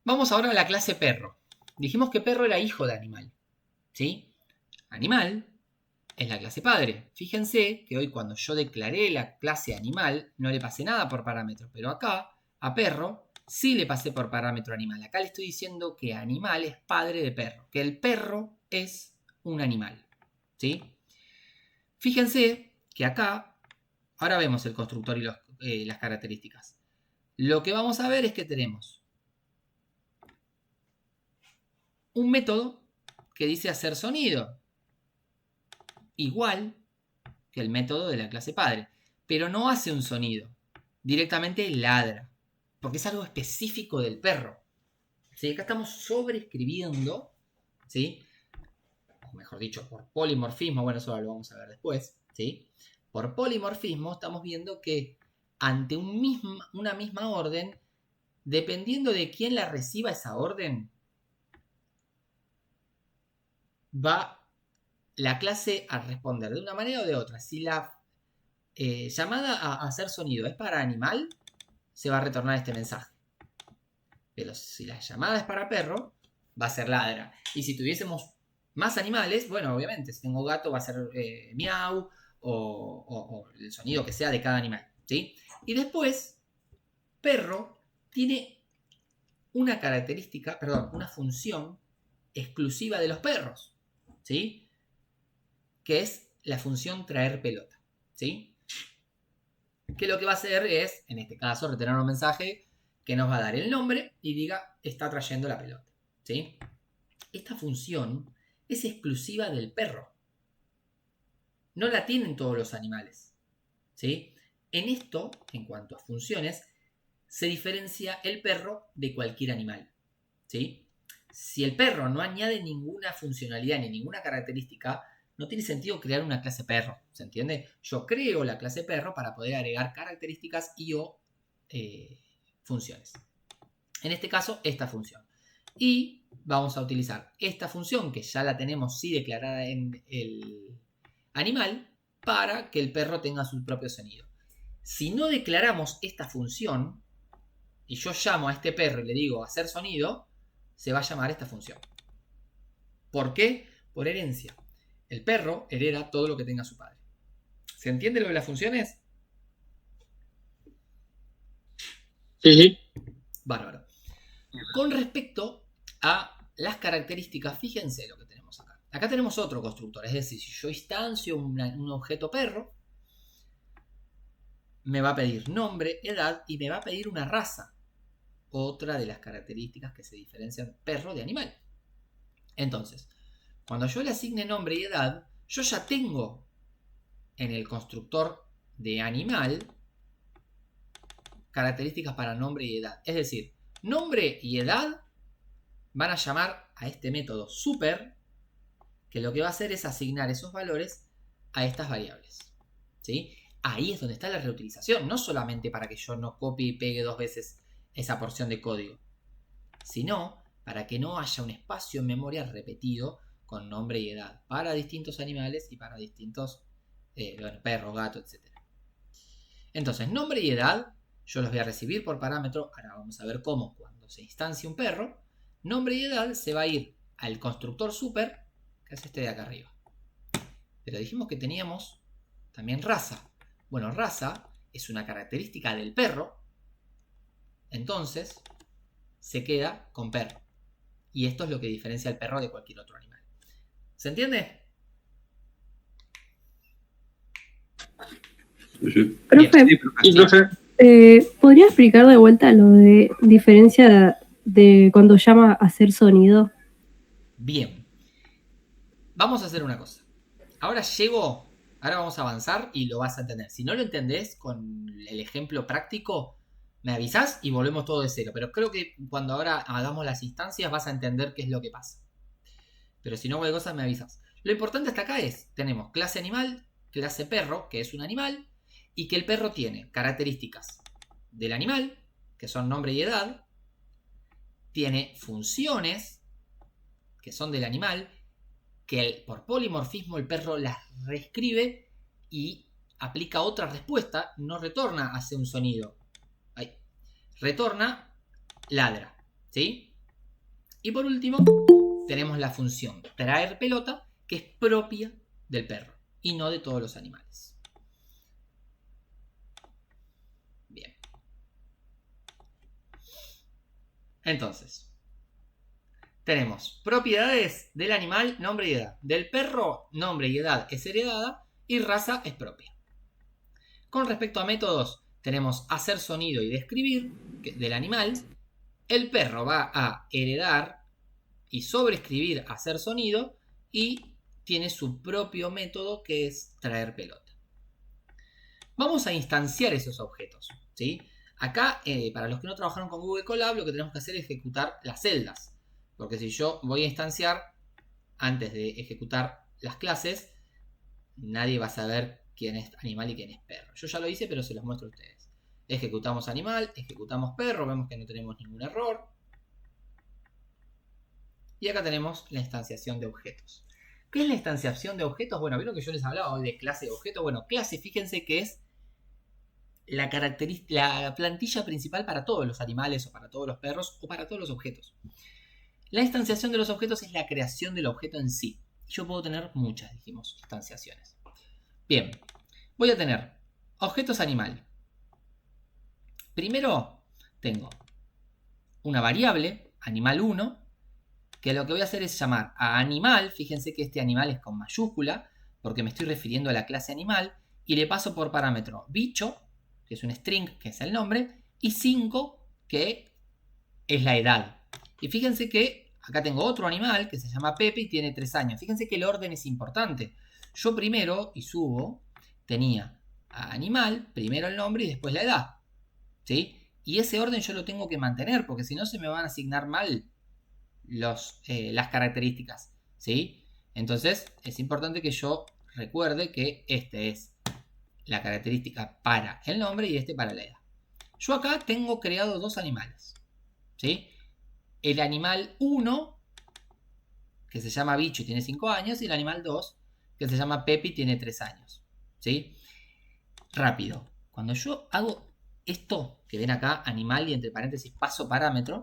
Vamos ahora a la clase perro. Dijimos que perro era hijo de animal. ¿Sí? Animal es la clase padre. Fíjense que hoy cuando yo declaré la clase animal, no le pasé nada por parámetro. Pero acá, a perro, sí le pasé por parámetro animal. Acá le estoy diciendo que animal es padre de perro. Que el perro es un animal. ¿Sí? Fíjense que acá, ahora vemos el constructor y las características. Lo que vamos a ver es que tenemos un método que dice hacer sonido, igual que el método de la clase padre, pero no hace un sonido, directamente ladra, porque es algo específico del perro. ¿Sí? Acá estamos sobreescribiendo, ¿sí? O mejor dicho, por polimorfismo, bueno, eso lo vamos a ver después, ¿sí? Por polimorfismo estamos viendo que ante una misma orden, dependiendo de quién la reciba esa orden, va la clase a responder de una manera o de otra. Si la llamada a hacer sonido es para animal, se va a retornar este mensaje. Pero si la llamada es para perro, va a ser ladra. Y si tuviésemos más animales, bueno, obviamente, si tengo gato va a ser miau o el sonido que sea de cada animal. ¿Sí? Y después, perro tiene una característica, una función exclusiva de los perros. ¿Sí? Que es la función traer pelota. ¿Sí? Que lo que va a hacer es, en este caso, retener un mensaje que nos va a dar el nombre y diga, está trayendo la pelota. ¿Sí? Esta función es exclusiva del perro. No la tienen todos los animales. ¿Sí? En esto, en cuanto a funciones, se diferencia el perro de cualquier animal. ¿Sí? Si el perro no añade ninguna funcionalidad ni ninguna característica, no tiene sentido crear una clase perro. ¿Se entiende? Yo creo la clase perro para poder agregar características y o funciones. En este caso, esta función. Y vamos a utilizar esta función, que ya la tenemos sí declarada en el animal, para que el perro tenga su propio sonido. Si no declaramos esta función, y yo llamo a este perro y le digo hacer sonido, se va a llamar esta función. ¿Por qué? Por herencia. El perro hereda todo lo que tenga su padre. ¿Se entiende lo de las funciones? Sí. Bárbaro. Con respecto a las características, fíjense lo que tenemos acá. Acá tenemos otro constructor, es decir, si yo instancio un objeto perro, me va a pedir nombre, edad y me va a pedir una raza. Otra de las características que se diferencian perro de animal. Entonces, cuando yo le asigne nombre y edad, yo ya tengo en el constructor de animal características para nombre y edad. Es decir, Nombre y edad van a llamar a este método super, que lo que va a hacer es asignar esos valores a estas variables. ¿Sí? Ahí es donde está la reutilización, no solamente para que yo no copie y pegue 2 veces esa porción de código, sino para que no haya un espacio en memoria repetido con nombre y edad para distintos animales y para distintos perros, gatos, etc. Entonces, nombre y edad yo los voy a recibir por parámetro. Ahora vamos a ver cómo, cuando se instancia un perro, nombre y edad se va a ir al constructor super, que es este de acá arriba. Pero dijimos que teníamos también raza. Bueno, raza es una característica del perro, entonces se queda con perro. Y esto es lo que diferencia al perro de cualquier otro animal. ¿Se entiende? Profe, Sí, profe. ¿podría explicar de vuelta lo de diferencia de cuando llama a hacer sonido? Bien. Vamos a hacer una cosa. Ahora vamos a avanzar y lo vas a entender. Si no lo entendés con el ejemplo práctico, me avisás y volvemos todo de cero. Pero creo que cuando ahora hagamos las instancias vas a entender qué es lo que pasa. Pero si no cualquier cosa, me avisas. Lo importante hasta acá es, tenemos clase animal, clase perro, que es un animal, y que el perro tiene características del animal, que son nombre y edad, tiene funciones, que son del animal, que por polimorfismo el perro las reescribe y aplica otra respuesta, no retorna, hace un sonido. Ahí. Retorna, ladra. ¿Sí? Y por último, tenemos la función traer pelota, que es propia del perro y no de todos los animales. Bien. Entonces, tenemos propiedades del animal, nombre y edad. Del perro, nombre y edad es heredada y raza es propia. Con respecto a métodos, tenemos hacer sonido y describir del animal. El perro va a heredar y sobreescribir hacer sonido y tiene su propio método que es traer pelota. Vamos a instanciar esos objetos, ¿sí? Acá, para los que no trabajaron con Google Colab, lo que tenemos que hacer es ejecutar las celdas. Porque si yo voy a instanciar, antes de ejecutar las clases, nadie va a saber quién es animal y quién es perro. Yo ya lo hice, pero se los muestro a ustedes. Ejecutamos animal, ejecutamos perro, vemos que no tenemos ningún error. Y acá tenemos la instanciación de objetos. ¿Qué es la instanciación de objetos? Bueno, ¿vieron que yo les hablaba hoy de clase de objetos? Bueno, clase, fíjense que es la plantilla principal para todos los animales o para todos los perros o para todos los objetos. La instanciación de los objetos es la creación del objeto en sí. Yo puedo tener muchas, dijimos, instanciaciones. Bien, voy a tener objetos animal. Primero tengo una variable, animal1, que lo que voy a hacer es llamar a animal. Fíjense que este animal es con mayúscula, porque me estoy refiriendo a la clase animal, y le paso por parámetro bicho, que es un string, que es el nombre, y 5, que es la edad. Y fíjense que acá tengo otro animal que se llama Pepe y tiene 3 años. Fíjense que el orden es importante. Yo primero, y subo, tenía a animal, primero el nombre y después la edad. ¿Sí? Y ese orden yo lo tengo que mantener, porque si no se me van a asignar mal las características. ¿Sí? Entonces es importante que yo recuerde que este es la característica para el nombre y este para la edad. Yo acá tengo creado 2 animales. ¿Sí? El animal 1, que se llama bicho y tiene 5 años, y el animal 2, que se llama Pepe y tiene 3 años. ¿Sí? Rápido. Cuando yo hago esto que ven acá, animal y entre paréntesis paso parámetro,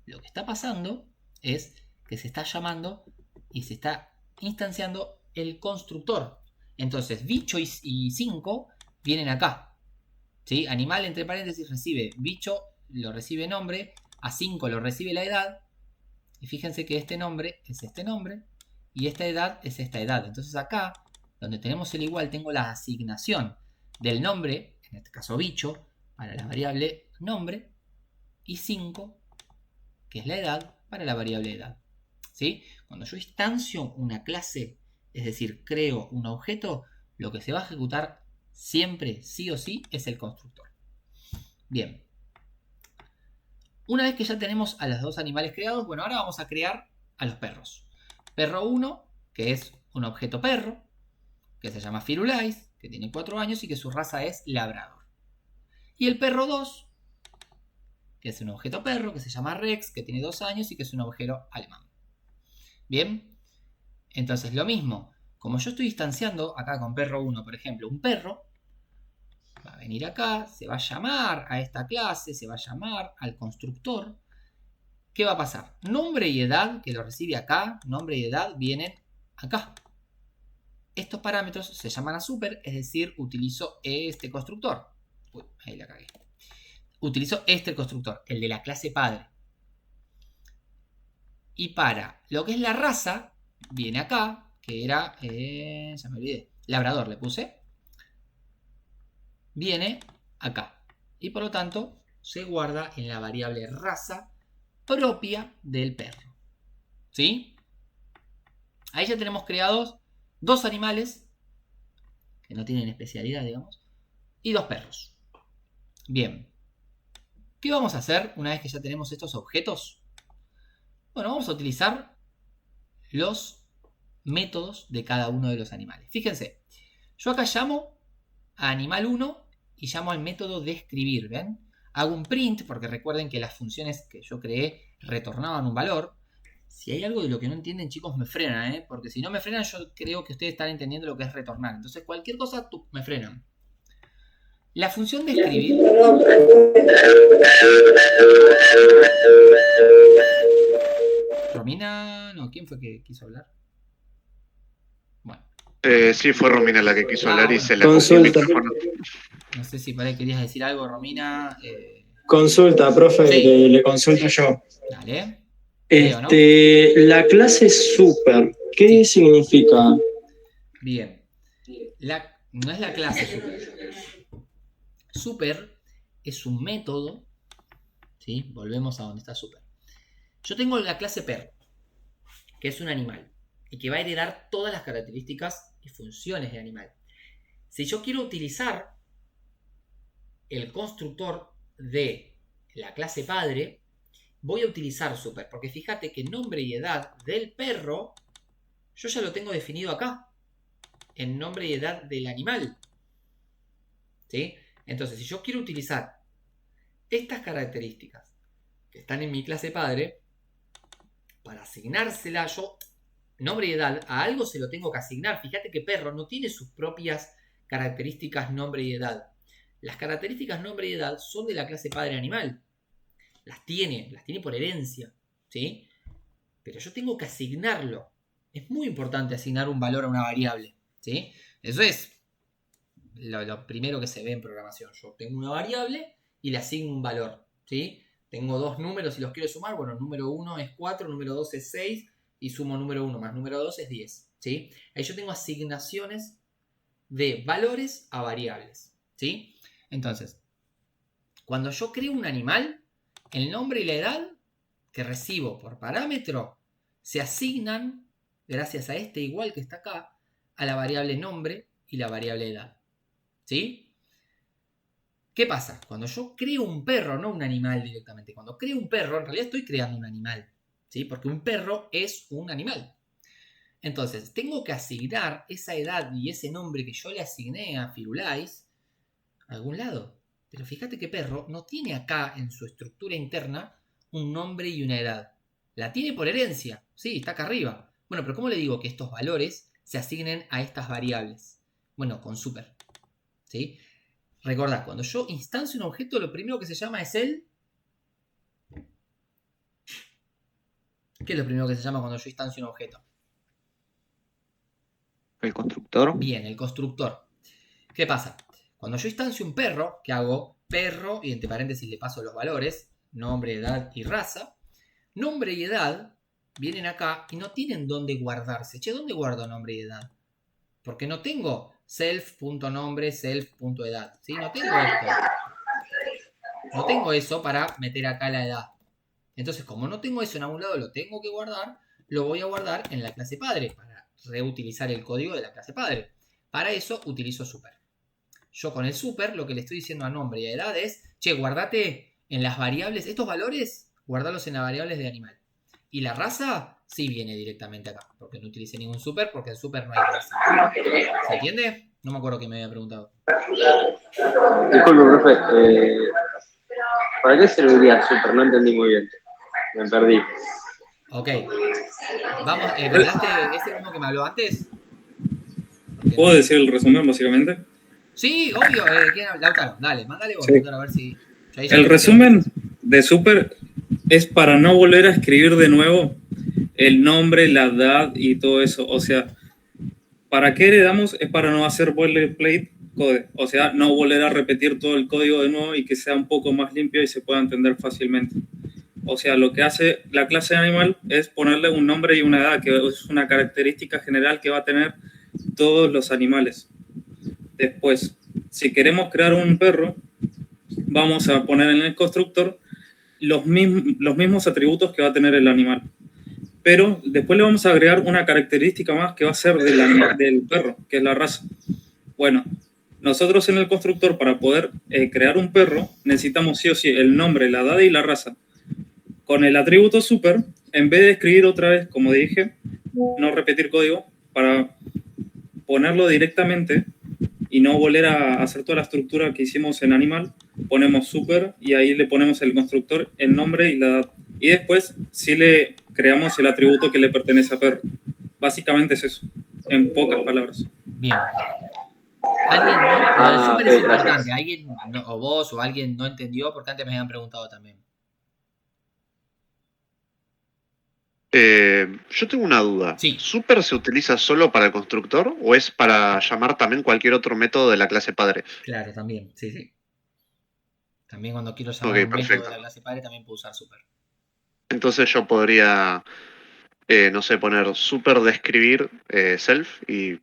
lo que está pasando es que se está llamando y se está instanciando el constructor. Entonces, bicho y 5 vienen acá. ¿Sí? Animal entre paréntesis recibe bicho, lo recibe nombre, a 5 lo recibe la edad. Y fíjense que este nombre es este nombre y esta edad es esta edad. Entonces acá, donde tenemos el igual, tengo la asignación del nombre, en este caso bicho, para la variable nombre, y 5, que es la edad, para la variable edad. ¿Sí? Cuando yo instancio una clase, es decir, creo un objeto, lo que se va a ejecutar siempre, sí o sí, es el constructor. Bien. Una vez que ya tenemos a los dos animales creados, bueno, ahora vamos a crear a los perros. Perro 1, que es un objeto perro, que se llama Firulais, que tiene 4 años y que su raza es labrador. Y el perro 2, que es un objeto perro, que se llama Rex, que tiene 2 años y que es un ovejero alemán. Bien, entonces lo mismo, como yo estoy distanciando acá con perro 1, por ejemplo, un perro, va a venir acá, se va a llamar a esta clase, se va a llamar al constructor. ¿Qué va a pasar? Nombre y edad, que lo recibe acá, nombre y edad vienen acá. Estos parámetros se llaman a super, es decir, utilizo este constructor. Uy, ahí la cagué. Utilizo este constructor, el de la clase padre. Y para lo que es la raza, viene acá, que era, ya me olvidé, labrador le puse. Viene acá. Y por lo tanto, se guarda en la variable raza propia del perro. ¿Sí? Ahí ya tenemos creados 2 animales, que no tienen especialidad, digamos, y 2 perros. Bien. ¿Qué vamos a hacer una vez que ya tenemos estos objetos? Bueno, vamos a utilizar los métodos de cada uno de los animales. Fíjense, yo acá llamo a animal 1 y llamo al método de escribir, ¿ven? Hago un print, porque recuerden que las funciones que yo creé retornaban un valor. Si hay algo de lo que no entienden, chicos, me frenan, ¿eh? Porque si no me frenan, yo creo que ustedes están entendiendo lo que es retornar. Entonces, cualquier cosa, me frenan. La función de escribir... Romina... No, ¿quién fue que quiso hablar? Bueno. Sí, fue Romina la que quiso hablar y bueno. se la cogió el micrófono. No sé si por ahí querías decir algo, Romina. Consulta, profe, Sí. le consulto yo. Dale. La clase super, ¿qué significa? Bien. No es la clase super. Super es un método. ¿Sí? Volvemos a donde está super. Yo tengo la clase perro, que es un animal, y que va a heredar todas las características y funciones de animal. Si yo quiero utilizar el constructor de la clase padre, voy a utilizar super, porque fíjate que nombre y edad del perro yo ya lo tengo definido acá, en nombre y edad del animal. ¿Sí? Entonces, si yo quiero utilizar estas características que están en mi clase padre, para asignársela yo, nombre y edad, a algo se lo tengo que asignar. Fíjate que perro no tiene sus propias características nombre y edad. Las características nombre y edad son de la clase padre animal. Las tiene por herencia, ¿sí? Pero yo tengo que asignarlo. Es muy importante asignar un valor a una variable, ¿sí? Eso es lo primero que se ve en programación. Yo tengo una variable y le asigno un valor, ¿sí? Tengo 2 números y los quiero sumar. Bueno, número 1 es 4, número 2 es 6 y sumo número 1 más número 2 es 10, ¿sí? Ahí yo tengo asignaciones de valores a variables, ¿sí? Entonces, cuando yo creo un animal, el nombre y la edad que recibo por parámetro se asignan, gracias a este igual que está acá, a la variable nombre y la variable edad, ¿sí? ¿Qué pasa? Cuando yo creo un perro, no un animal directamente, cuando creo un perro, en realidad estoy creando un animal, ¿sí? Porque un perro es un animal. Entonces, tengo que asignar esa edad y ese nombre que yo le asigné a Firulais a algún lado. Pero fíjate que perro no tiene acá en su estructura interna un nombre y una edad. La tiene por herencia, sí, está acá arriba. Bueno, pero ¿cómo le digo que estos valores se asignen a estas variables? Bueno, con super, ¿sí? Recordad, cuando yo instancio un objeto, lo primero que se llama es el... ¿Qué es lo primero que se llama cuando yo instancio un objeto? ¿El constructor? Bien, el constructor. ¿Qué pasa? Cuando yo instancio un perro, que hago perro y entre paréntesis le paso los valores, nombre, edad y raza, nombre y edad vienen acá y no tienen dónde guardarse. Che, ¿dónde guardo nombre y edad? Porque no tengo self.nombre, self.edad. ¿Sí? No tengo esto. No tengo eso para meter acá la edad. Entonces, como no tengo eso en algún lado, lo tengo que guardar, lo voy a guardar en la clase padre para reutilizar el código de la clase padre. Para eso utilizo super. Yo con el super lo que le estoy diciendo a nombre y a edad es, che, guardate en las variables, estos valores, guardarlos en las variables de animal. Y la raza sí viene directamente acá, porque no utilicé ningún super, porque en super no hay raza. ¿Se entiende? No me acuerdo que me había preguntado. Disculpe, profe. ¿Para qué serviría super? No entendí muy bien. Me perdí. Ok. Vamos, ¿me hablaste de ese mismo que me habló antes? ¿Puedo decir el resumen, básicamente? Sí, obvio. ¿Quién habla? Lautaro, dale, mándale vos, Sí. Lautaro, a ver si... El resumen de super es para no volver a escribir de nuevo el nombre, la edad y todo eso. O sea, ¿para qué heredamos? Es para no hacer boilerplate code. O sea, no volver a repetir todo el código de nuevo y que sea un poco más limpio y se pueda entender fácilmente. O sea, lo que hace la clase animal es ponerle un nombre y una edad, que es una característica general que va a tener todos los animales. Después, si queremos crear un perro, vamos a poner en el constructor los mismos atributos que va a tener el animal. Pero después le vamos a agregar una característica más que va a ser del perro, que es la raza. Bueno, nosotros en el constructor, para poder crear un perro, necesitamos sí o sí el nombre, la edad y la raza. Con el atributo super, en vez de escribir otra vez, como dije, no repetir código, para ponerlo directamente y no volver a hacer toda la estructura que hicimos en animal, ponemos super y ahí le ponemos el constructor, el nombre y la edad. Y después sí le creamos el atributo que le pertenece a perro. Básicamente es eso, en pocas palabras. Bien. ¿Alguien no? Lo del super es ok, importante. gracias. ¿Alguien, o vos o alguien no entendió? Porque antes me habían preguntado también. Yo tengo una duda. Sí. ¿Super se utiliza solo para el constructor o es para llamar también cualquier otro método de la clase padre? Claro, también. Sí, sí. También cuando quiero llamar Ok, un método perfecto. de la clase padre también puedo usar super. Entonces yo podría, no sé, poner super describir self y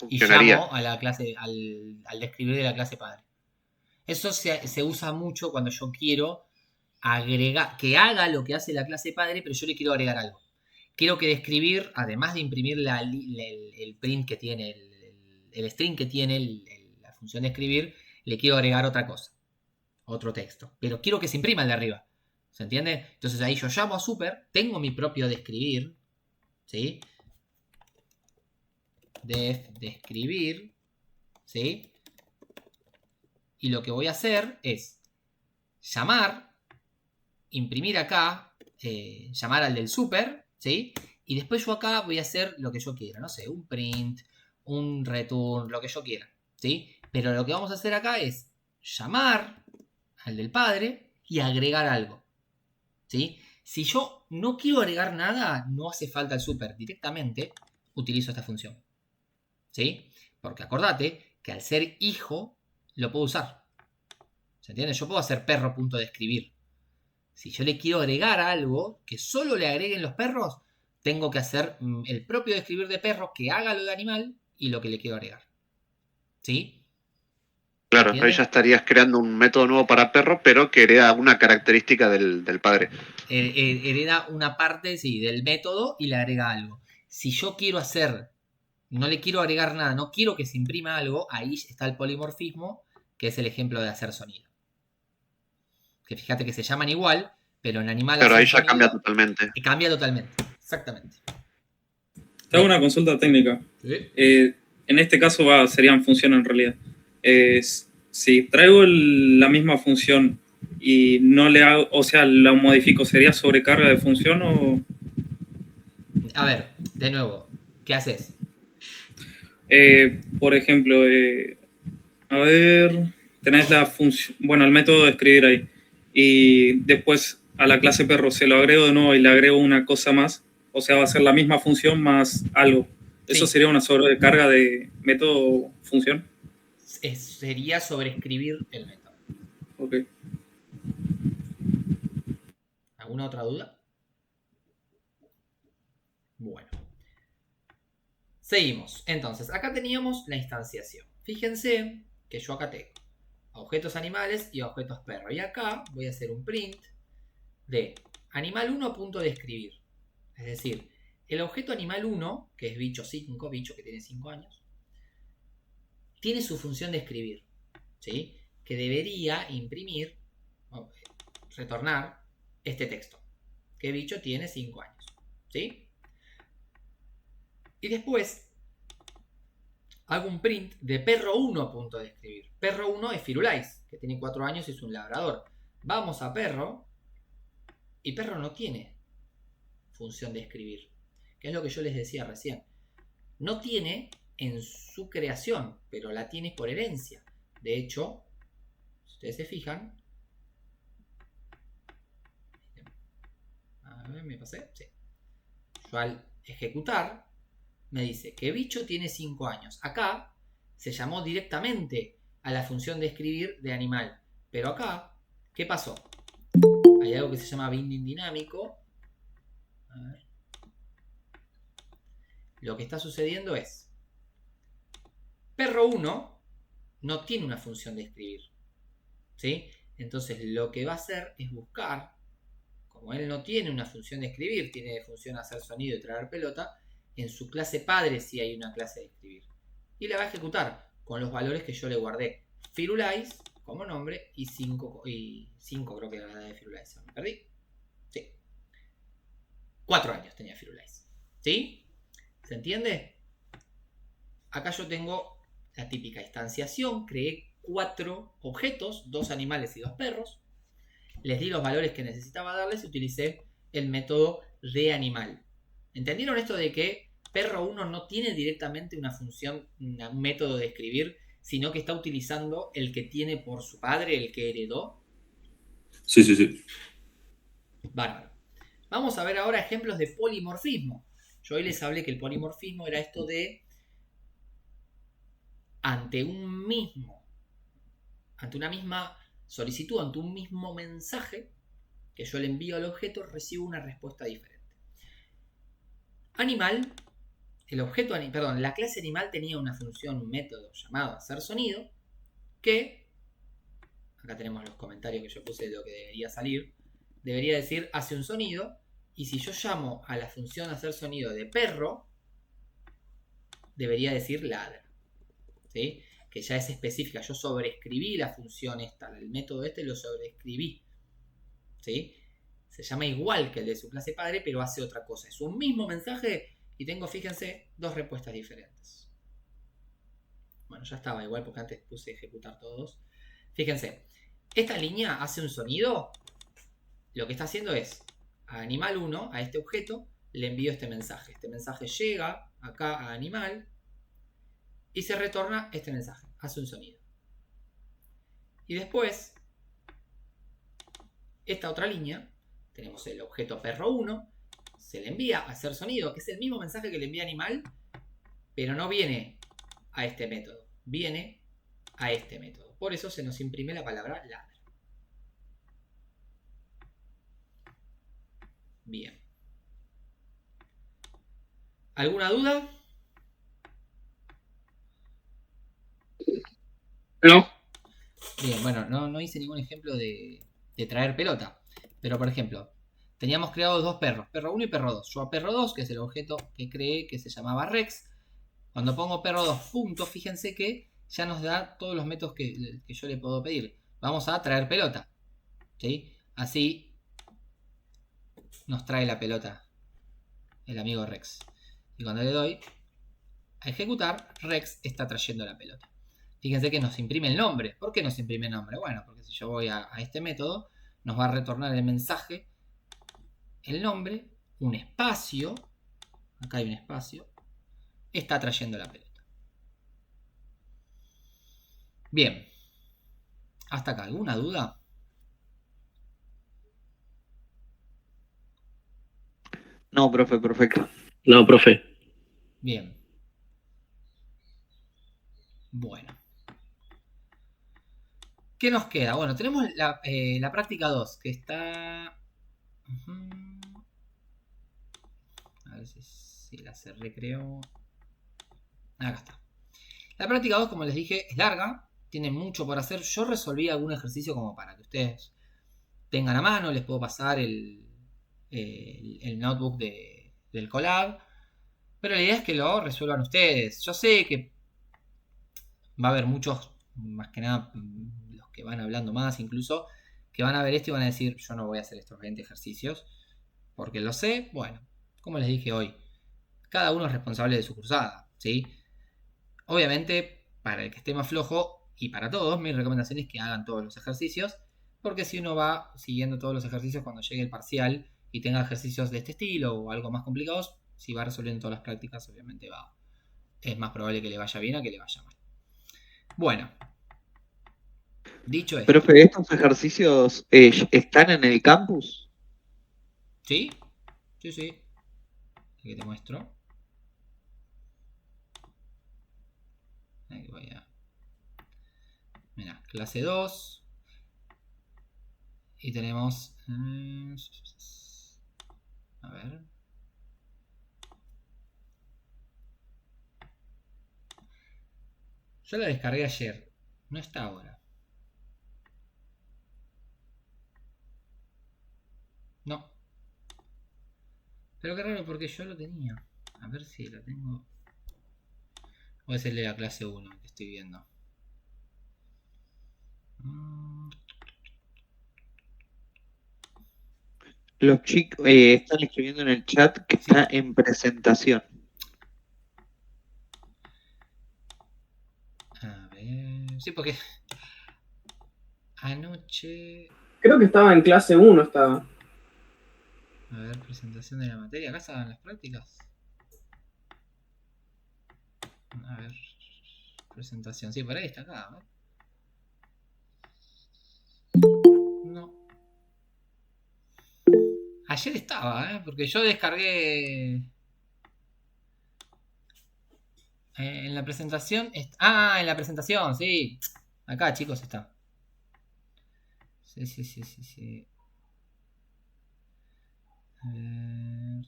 Y funcionaría. llamo a la clase, al describir de la clase padre. Eso se usa mucho cuando yo quiero agregar, que haga lo que hace la clase padre, pero yo le quiero agregar algo. Quiero que describir, además de imprimir el print que tiene, el string que tiene la función de escribir, le quiero agregar otra cosa, otro texto. Pero quiero que se imprima el de arriba. ¿Se entiende? Entonces ahí yo llamo a super, tengo mi propio describir, ¿sí? Describir, ¿sí? Y lo que voy a hacer es llamar, imprimir acá, llamar al del super, ¿sí? Y después yo acá voy a hacer lo que yo quiera, no sé, un print, un return, lo que yo quiera, ¿sí? Pero lo que vamos a hacer acá es llamar al del padre y agregar algo, ¿sí? Si yo no quiero agregar nada, no hace falta el super, directamente utilizo esta función, ¿sí? Porque acordate que al ser hijo lo puedo usar, ¿se entiende? Yo puedo hacer perro.describir. Si yo le quiero agregar algo que solo le agreguen los perros, tengo que hacer el propio describir de perro que haga lo de animal y lo que le quiero agregar. ¿Sí? Claro, ¿Entiende? ahí ya estarías creando un método nuevo para perro, pero que hereda una característica del padre. Hereda una parte, sí, del método y le agrega algo. Si yo quiero hacer, no le quiero agregar nada, no quiero que se imprima algo, ahí está el polimorfismo, que es el ejemplo de hacer sonido. Que fíjate que se llaman igual, pero en animal Claro, hacer ahí ya sonido, cambia totalmente. y cambia totalmente, exactamente. Te hago una consulta técnica. ¿Sí? En este caso serían funciones en realidad. Si traigo la misma función y no le hago, o sea, la modifico, ¿sería sobrecarga de función o...? A ver, de nuevo, ¿qué haces? Por ejemplo, a ver, tenés la función, bueno, el método de escribir ahí, y después a la clase perro se lo agrego de nuevo y le agrego una cosa más, o sea, va a ser la misma función más algo. ¿Eso Sí. sería una sobrecarga de método función? Sería sobreescribir el método. Ok. ¿Alguna otra duda? Bueno. Seguimos. Entonces, acá teníamos la instanciación. Fíjense que yo acá tengo objetos animales y objetos perro. Y acá voy a hacer un print de animal1.describir. Es decir, el objeto animal1, que es bicho 5, bicho que tiene 5 años, tiene su función de escribir, ¿sí? Que debería imprimir retornar este texto. Que bicho tiene 5 años. ¿Sí? Y después hago un print de perro1 punto de escribir. Perro1 es Firulais, que tiene 4 años y es un labrador. Vamos a perro y perro no tiene función de escribir, que es lo que yo les decía recién. No tiene en su creación, pero la tiene por herencia. De hecho, si ustedes se fijan, a ver, me pasé, sí. Yo al ejecutar me dice que bicho tiene 5 años. Acá se llamó directamente a la función de escribir de animal, pero acá, ¿qué pasó? Hay algo que se llama binding dinámico. A ver. Lo que está sucediendo es perro1 no tiene una función de escribir, ¿sí? Entonces lo que va a hacer es buscar, como él no tiene una función de escribir, tiene función hacer sonido y traer pelota, en su clase padre sí hay una clase de escribir. Y la va a ejecutar con los valores que yo le guardé. Firulais como nombre y 5 creo que era la edad de Firulais. ¿Me perdí? Sí. 4 años tenía Firulais. ¿Sí? ¿Se entiende? Acá yo tengo la típica instanciación. Creé 4 objetos, 2 animales y 2 perros. Les di los valores que necesitaba darles y utilicé el método de animal. ¿Entendieron esto de que perro1 no tiene directamente una función, un método de escribir, sino que está utilizando el que tiene por su padre, el que heredó? Sí. Bárbaro. Vamos a ver ahora ejemplos de polimorfismo. Yo hoy les hablé que el polimorfismo era esto de ante una misma solicitud, ante un mismo mensaje que yo le envío al objeto, recibo una respuesta diferente. Animal, la clase animal tenía una función, un método llamado hacer sonido, que, acá tenemos los comentarios que yo puse de lo que debería salir, debería decir hace un sonido, y si yo llamo a la función hacer sonido de perro, debería decir ladra, ¿sí? Que ya es específica, yo sobreescribí la función esta, el método este lo sobreescribí, ¿sí? Se llama igual que el de su clase padre, pero hace otra cosa. Es un mismo mensaje y tengo, fíjense, 2 respuestas diferentes. Bueno, ya estaba igual porque antes puse ejecutar todos. Fíjense, esta línea hace un sonido. Lo que está haciendo es, a animal 1, a este objeto, le envío este mensaje. Este mensaje llega acá a animal y se retorna este mensaje. Hace un sonido. Y después, esta otra línea, tenemos el objeto perro1, se le envía a hacer sonido, que es el mismo mensaje que le envía animal, pero no viene a este método, viene a este método. Por eso se nos imprime la palabra ladra. Bien. ¿Alguna duda? No. Bien, bueno, no hice ningún ejemplo de traer pelota. Pero, por ejemplo, teníamos creados 2 perros, perro 1 y perro 2. Yo a perro 2, que es el objeto que creé, que se llamaba Rex, cuando pongo perro 2 punto, fíjense que ya nos da todos los métodos que yo le puedo pedir. Vamos a traer pelota, ¿sí? Así nos trae la pelota el amigo Rex. Y cuando le doy a ejecutar, Rex está trayendo la pelota. Fíjense que nos imprime el nombre. ¿Por qué nos imprime el nombre? Bueno, porque si yo voy a este método, nos va a retornar el mensaje, el nombre, un espacio, acá hay un espacio, está trayendo la pelota. Bien, hasta acá, ¿alguna duda? No, profe, perfecto. No, profe. Bien. Bueno. ¿Qué nos queda? Bueno, tenemos la práctica 2, que está... A ver si la cerré, creo. Acá está. La práctica 2, como les dije, es larga, tiene mucho por hacer. Yo resolví algún ejercicio como para que ustedes tengan a mano. Les puedo pasar el notebook del Colab. Pero la idea es que lo resuelvan ustedes. Yo sé que va a haber muchos, más que nada los que van hablando más incluso, que van a ver esto y van a decir, yo no voy a hacer estos 20 ejercicios porque lo sé. Bueno, como les dije hoy, cada uno es responsable de su cursada, ¿sí? Obviamente, para el que esté más flojo y para todos, mi recomendación es que hagan todos los ejercicios, porque si uno va siguiendo todos los ejercicios cuando llegue el parcial y tenga ejercicios de este estilo o algo más complicados, si va resolviendo todas las prácticas, obviamente es más probable que le vaya bien a que le vaya mal. Bueno, dicho esto. Profe, ¿estos ejercicios están en el campus? ¿Sí? Sí. Aquí te muestro. Aquí voy a... Mira, clase 2. Y tenemos... A ver. Yo la descargué ayer. No está ahora. No. Pero qué raro porque yo lo tenía. A ver si lo tengo. O es el de la clase 1 que estoy viendo. Los chicos están escribiendo en el chat que está en presentación. A ver. Sí, porque anoche. Creo que estaba en clase 1, estaba. A ver, presentación de la materia. Acá estaban las prácticas. A ver. Presentación. Sí, por ahí está acá. A ver. No. Ayer estaba, porque yo descargué. En la presentación. En la presentación, sí. Acá, chicos, está. Sí. A ver.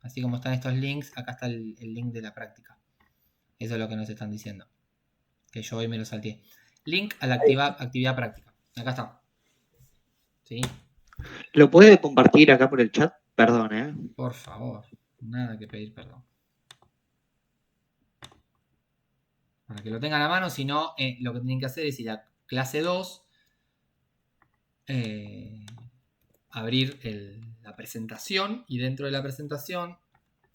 Así como están estos links, acá está el link de la práctica. Eso es lo que nos están diciendo. Que yo hoy me lo salteé. Link a la actividad práctica. Acá está. ¿Sí? ¿Lo puede compartir acá por el chat? Perdón, Por favor. Nada que pedir perdón. Para que lo tengan a mano, si no, lo que tienen que hacer es ir a clase 2. Abrir la presentación. Y dentro de la presentación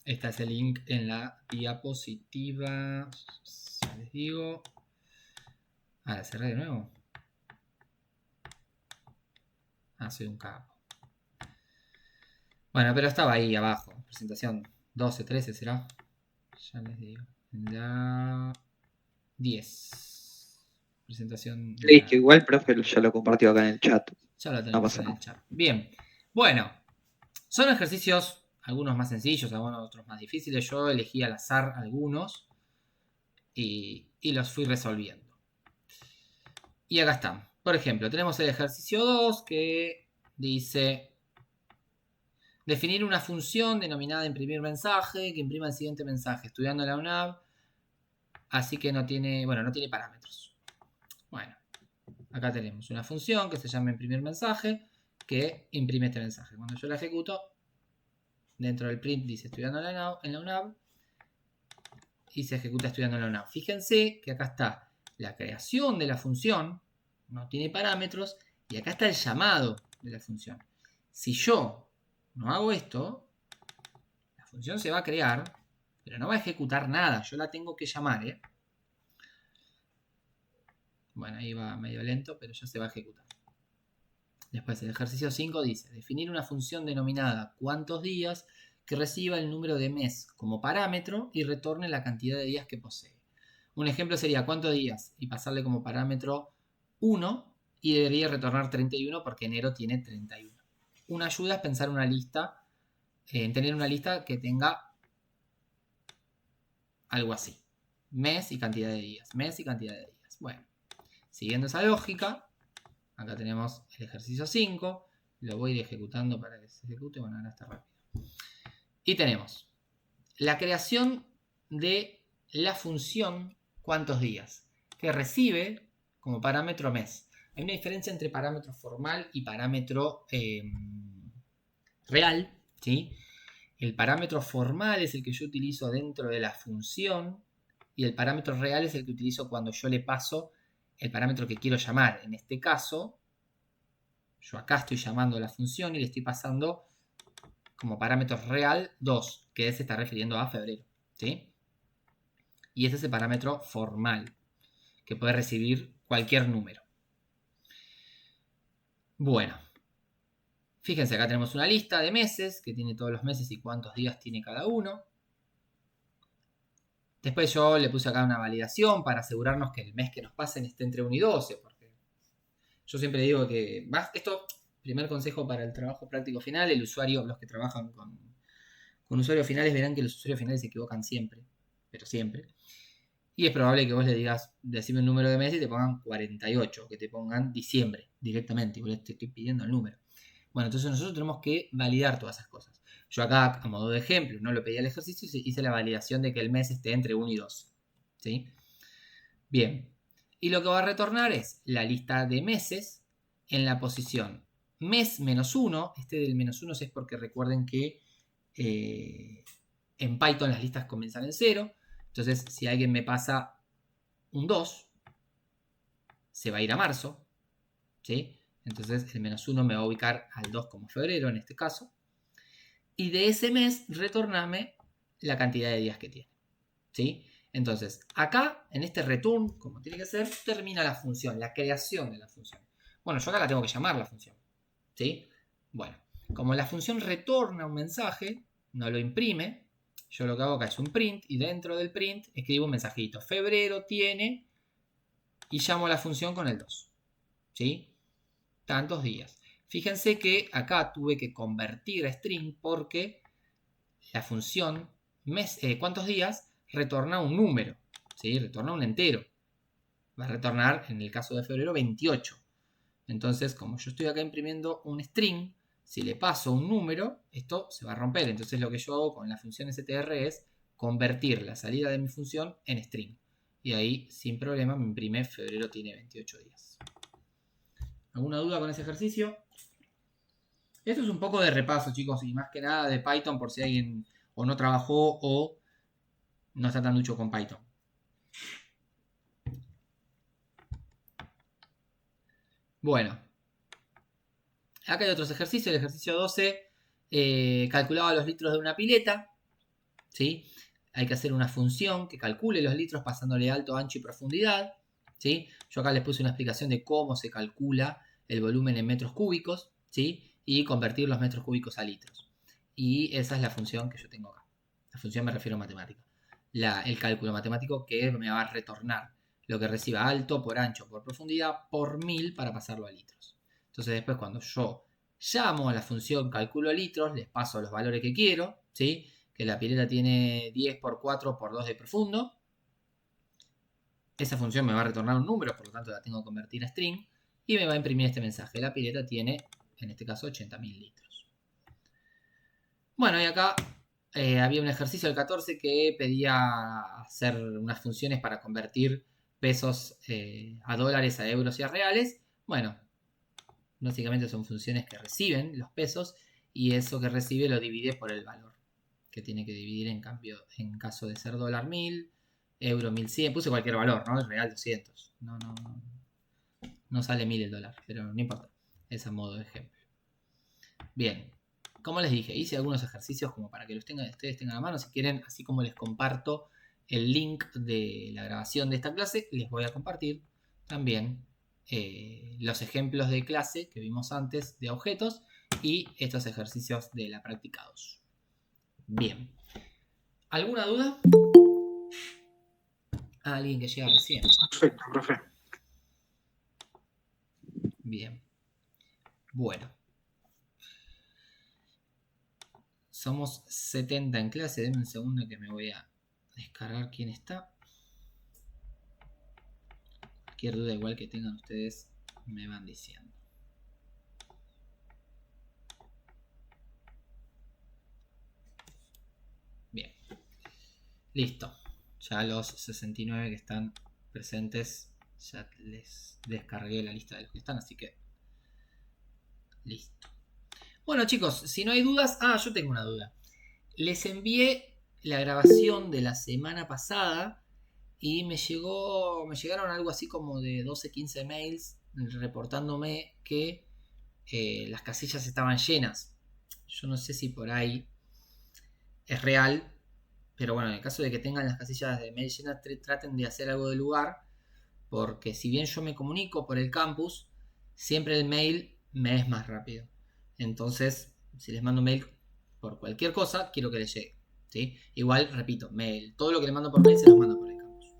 está ese link en la diapositiva. Ya les digo. La cerré de nuevo. Soy un capo. Bueno, pero estaba ahí abajo. Presentación 12, 13 será. Ya les digo. La 10. Presentación. Listo, igual, profe, ya lo compartió acá en el chat. Ya lo tenemos en el chat. Bien. Bueno. Son ejercicios, algunos más sencillos, algunos otros más difíciles. Yo elegí al azar algunos. Y los fui resolviendo. Y acá están. Por ejemplo, tenemos el ejercicio 2 que dice definir una función denominada imprimir mensaje que imprima el siguiente mensaje estudiando la UNAV, así que no tiene parámetros. Bueno, acá tenemos una función que se llama imprimir mensaje que imprime este mensaje. Cuando yo la ejecuto, dentro del print dice estudiando en la UNAV y se ejecuta estudiando en la UNAV. Fíjense que acá está la creación de la función, no tiene parámetros, y acá está el llamado de la función. Si yo no hago esto, la función se va a crear, pero no va a ejecutar nada. Yo la tengo que llamar, Bueno, ahí va medio lento, pero ya se va a ejecutar. Después el ejercicio 5 dice definir una función denominada cuántos días que reciba el número de mes como parámetro y retorne la cantidad de días que posee. Un ejemplo sería cuántos días y pasarle como parámetro 1 y debería retornar 31 porque enero tiene 31. Una ayuda es pensar una lista, tener una lista que tenga algo así. Mes y cantidad de días. Mes y cantidad de días. Bueno, siguiendo esa lógica, acá tenemos el ejercicio 5. Lo voy a ir ejecutando para que se ejecute. Bueno, ahora está rápido. Y tenemos la creación de la función cuántos días, que recibe como parámetro mes. Hay una diferencia entre parámetro formal y parámetro real, ¿sí? El parámetro formal es el que yo utilizo dentro de la función y el parámetro real es el que utilizo cuando yo le paso el parámetro que quiero llamar. En este caso, Yo acá estoy llamando a la función y le estoy pasando como parámetro real 2, que se está refiriendo a febrero, ¿sí? Y ese es el parámetro formal, que puede recibir cualquier número. Bueno, fíjense, acá tenemos una lista de meses, que tiene todos los meses y cuántos días tiene cada uno. Después yo le puse acá una validación para asegurarnos que el mes que nos pasen esté entre 1 y 12, porque yo siempre digo que, esto, primer consejo para el trabajo práctico final, el usuario, los que trabajan con usuarios finales verán que los usuarios finales se equivocan siempre, pero siempre. Y es probable que vos le digas, decime un número de mes y te pongan 48, que te pongan diciembre directamente, y vos te estoy pidiendo el número. Bueno, entonces nosotros tenemos que validar todas esas cosas. Yo acá, a modo de ejemplo, no lo pedí al ejercicio, hice la validación de que el mes esté entre 1 y 2. ¿Sí? Bien. Y lo que va a retornar es la lista de meses en la posición mes menos 1. Este del menos 1 es porque recuerden que en Python las listas comienzan en 0. Entonces, si alguien me pasa un 2, se va a ir a marzo. ¿Sí? Entonces, el menos 1 me va a ubicar al 2 como febrero, en este caso. Y de ese mes, retorname la cantidad de días que tiene. ¿Sí? Entonces, acá, en este return, como tiene que ser, termina la función, la creación de la función. Bueno, yo acá la tengo que llamar la función. ¿Sí? Bueno, como la función retorna un mensaje, no lo imprime, yo lo que hago acá es un print, y dentro del print escribo un mensajito. Febrero tiene, y llamo a la función con el 2. ¿Sí? Tantos días. Fíjense que acá tuve que convertir a string porque la función ¿cuántos días? Retorna un número. ¿Sí? Retorna un entero. Va a retornar, en el caso de febrero, 28. Entonces, como yo estoy acá imprimiendo un string, si le paso un número, esto se va a romper. Entonces lo que yo hago con la función str es convertir la salida de mi función en string. Y ahí, sin problema, me imprime febrero tiene 28 días. ¿Alguna duda con ese ejercicio? Esto es un poco de repaso, chicos, y más que nada de Python por si alguien o no trabajó o no está tan ducho con Python. Bueno, acá hay otros ejercicios. El ejercicio 12 calculaba los litros de una pileta. ¿Sí? Hay que hacer una función que calcule los litros pasándole alto, ancho y profundidad. ¿Sí? Yo acá les puse una explicación de cómo se calcula el volumen en metros cúbicos, ¿sí? Y convertir los metros cúbicos a litros. Y esa es la función que yo tengo acá. La función me refiero a matemática. El cálculo matemático que me va a retornar lo que reciba alto por ancho por profundidad por 1000 para pasarlo a litros. Entonces después cuando yo llamo a la función calculo litros, les paso los valores que quiero, ¿sí? Que la pileta tiene 10 por 4 por 2 de profundo. Esa función me va a retornar un número, por lo tanto la tengo que convertir a string. Y me va a imprimir este mensaje. La pileta tiene, en este caso, 80.000 litros. Bueno, y acá había un ejercicio del 14 que pedía hacer unas funciones para convertir pesos a dólares, a euros y a reales. Bueno, básicamente son funciones que reciben los pesos y eso que recibe lo divide por el valor que tiene que dividir en caso de ser dólar 1000, euro 1100. Puse cualquier valor, ¿no? El real 200. No sale 1000 el dólar, pero no importa. Es a modo de ejemplo. Bien. Como les dije, hice algunos ejercicios como para que ustedes tengan a mano. Si quieren, así como les comparto el link de la grabación de esta clase, les voy a compartir también los ejemplos de clase que vimos antes de objetos y estos ejercicios de la práctica 2. Bien. ¿Alguna duda? Alguien que llega recién. Perfecto, profe. Bien. Bueno. Somos 70 en clase. Denme un segundo que me voy a descargar quién está. Cualquier duda igual que tengan ustedes me van diciendo. Bien. Listo. Ya los 69 que están presentes ya les descargué la lista de los que están, así que listo. Bueno chicos, si no hay dudas... yo tengo una duda. Les envié la grabación de la semana pasada y me llegaron algo así como de 12-15 mails reportándome que las casillas estaban llenas. Yo no sé si por ahí es real, pero bueno, en el caso de que tengan las casillas de mail llenas, traten de hacer algo de lugar, porque si bien yo me comunico por el campus, siempre el mail me es más rápido. Entonces, si les mando mail por cualquier cosa, quiero que les llegue, ¿sí? Igual, repito, mail, todo lo que les mando por mail se los mando por el campus.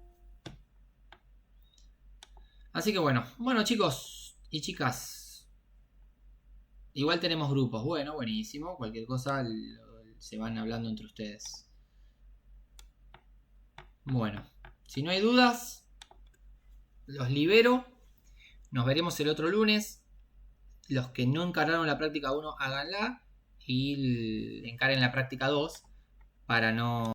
Así que bueno, chicos y chicas, igual tenemos grupos. Bueno, buenísimo, cualquier cosa se van hablando entre ustedes. Bueno, si no hay dudas, los libero. Nos veremos el otro lunes. Los que no encararon la práctica 1, háganla. Y encaren la práctica 2 para no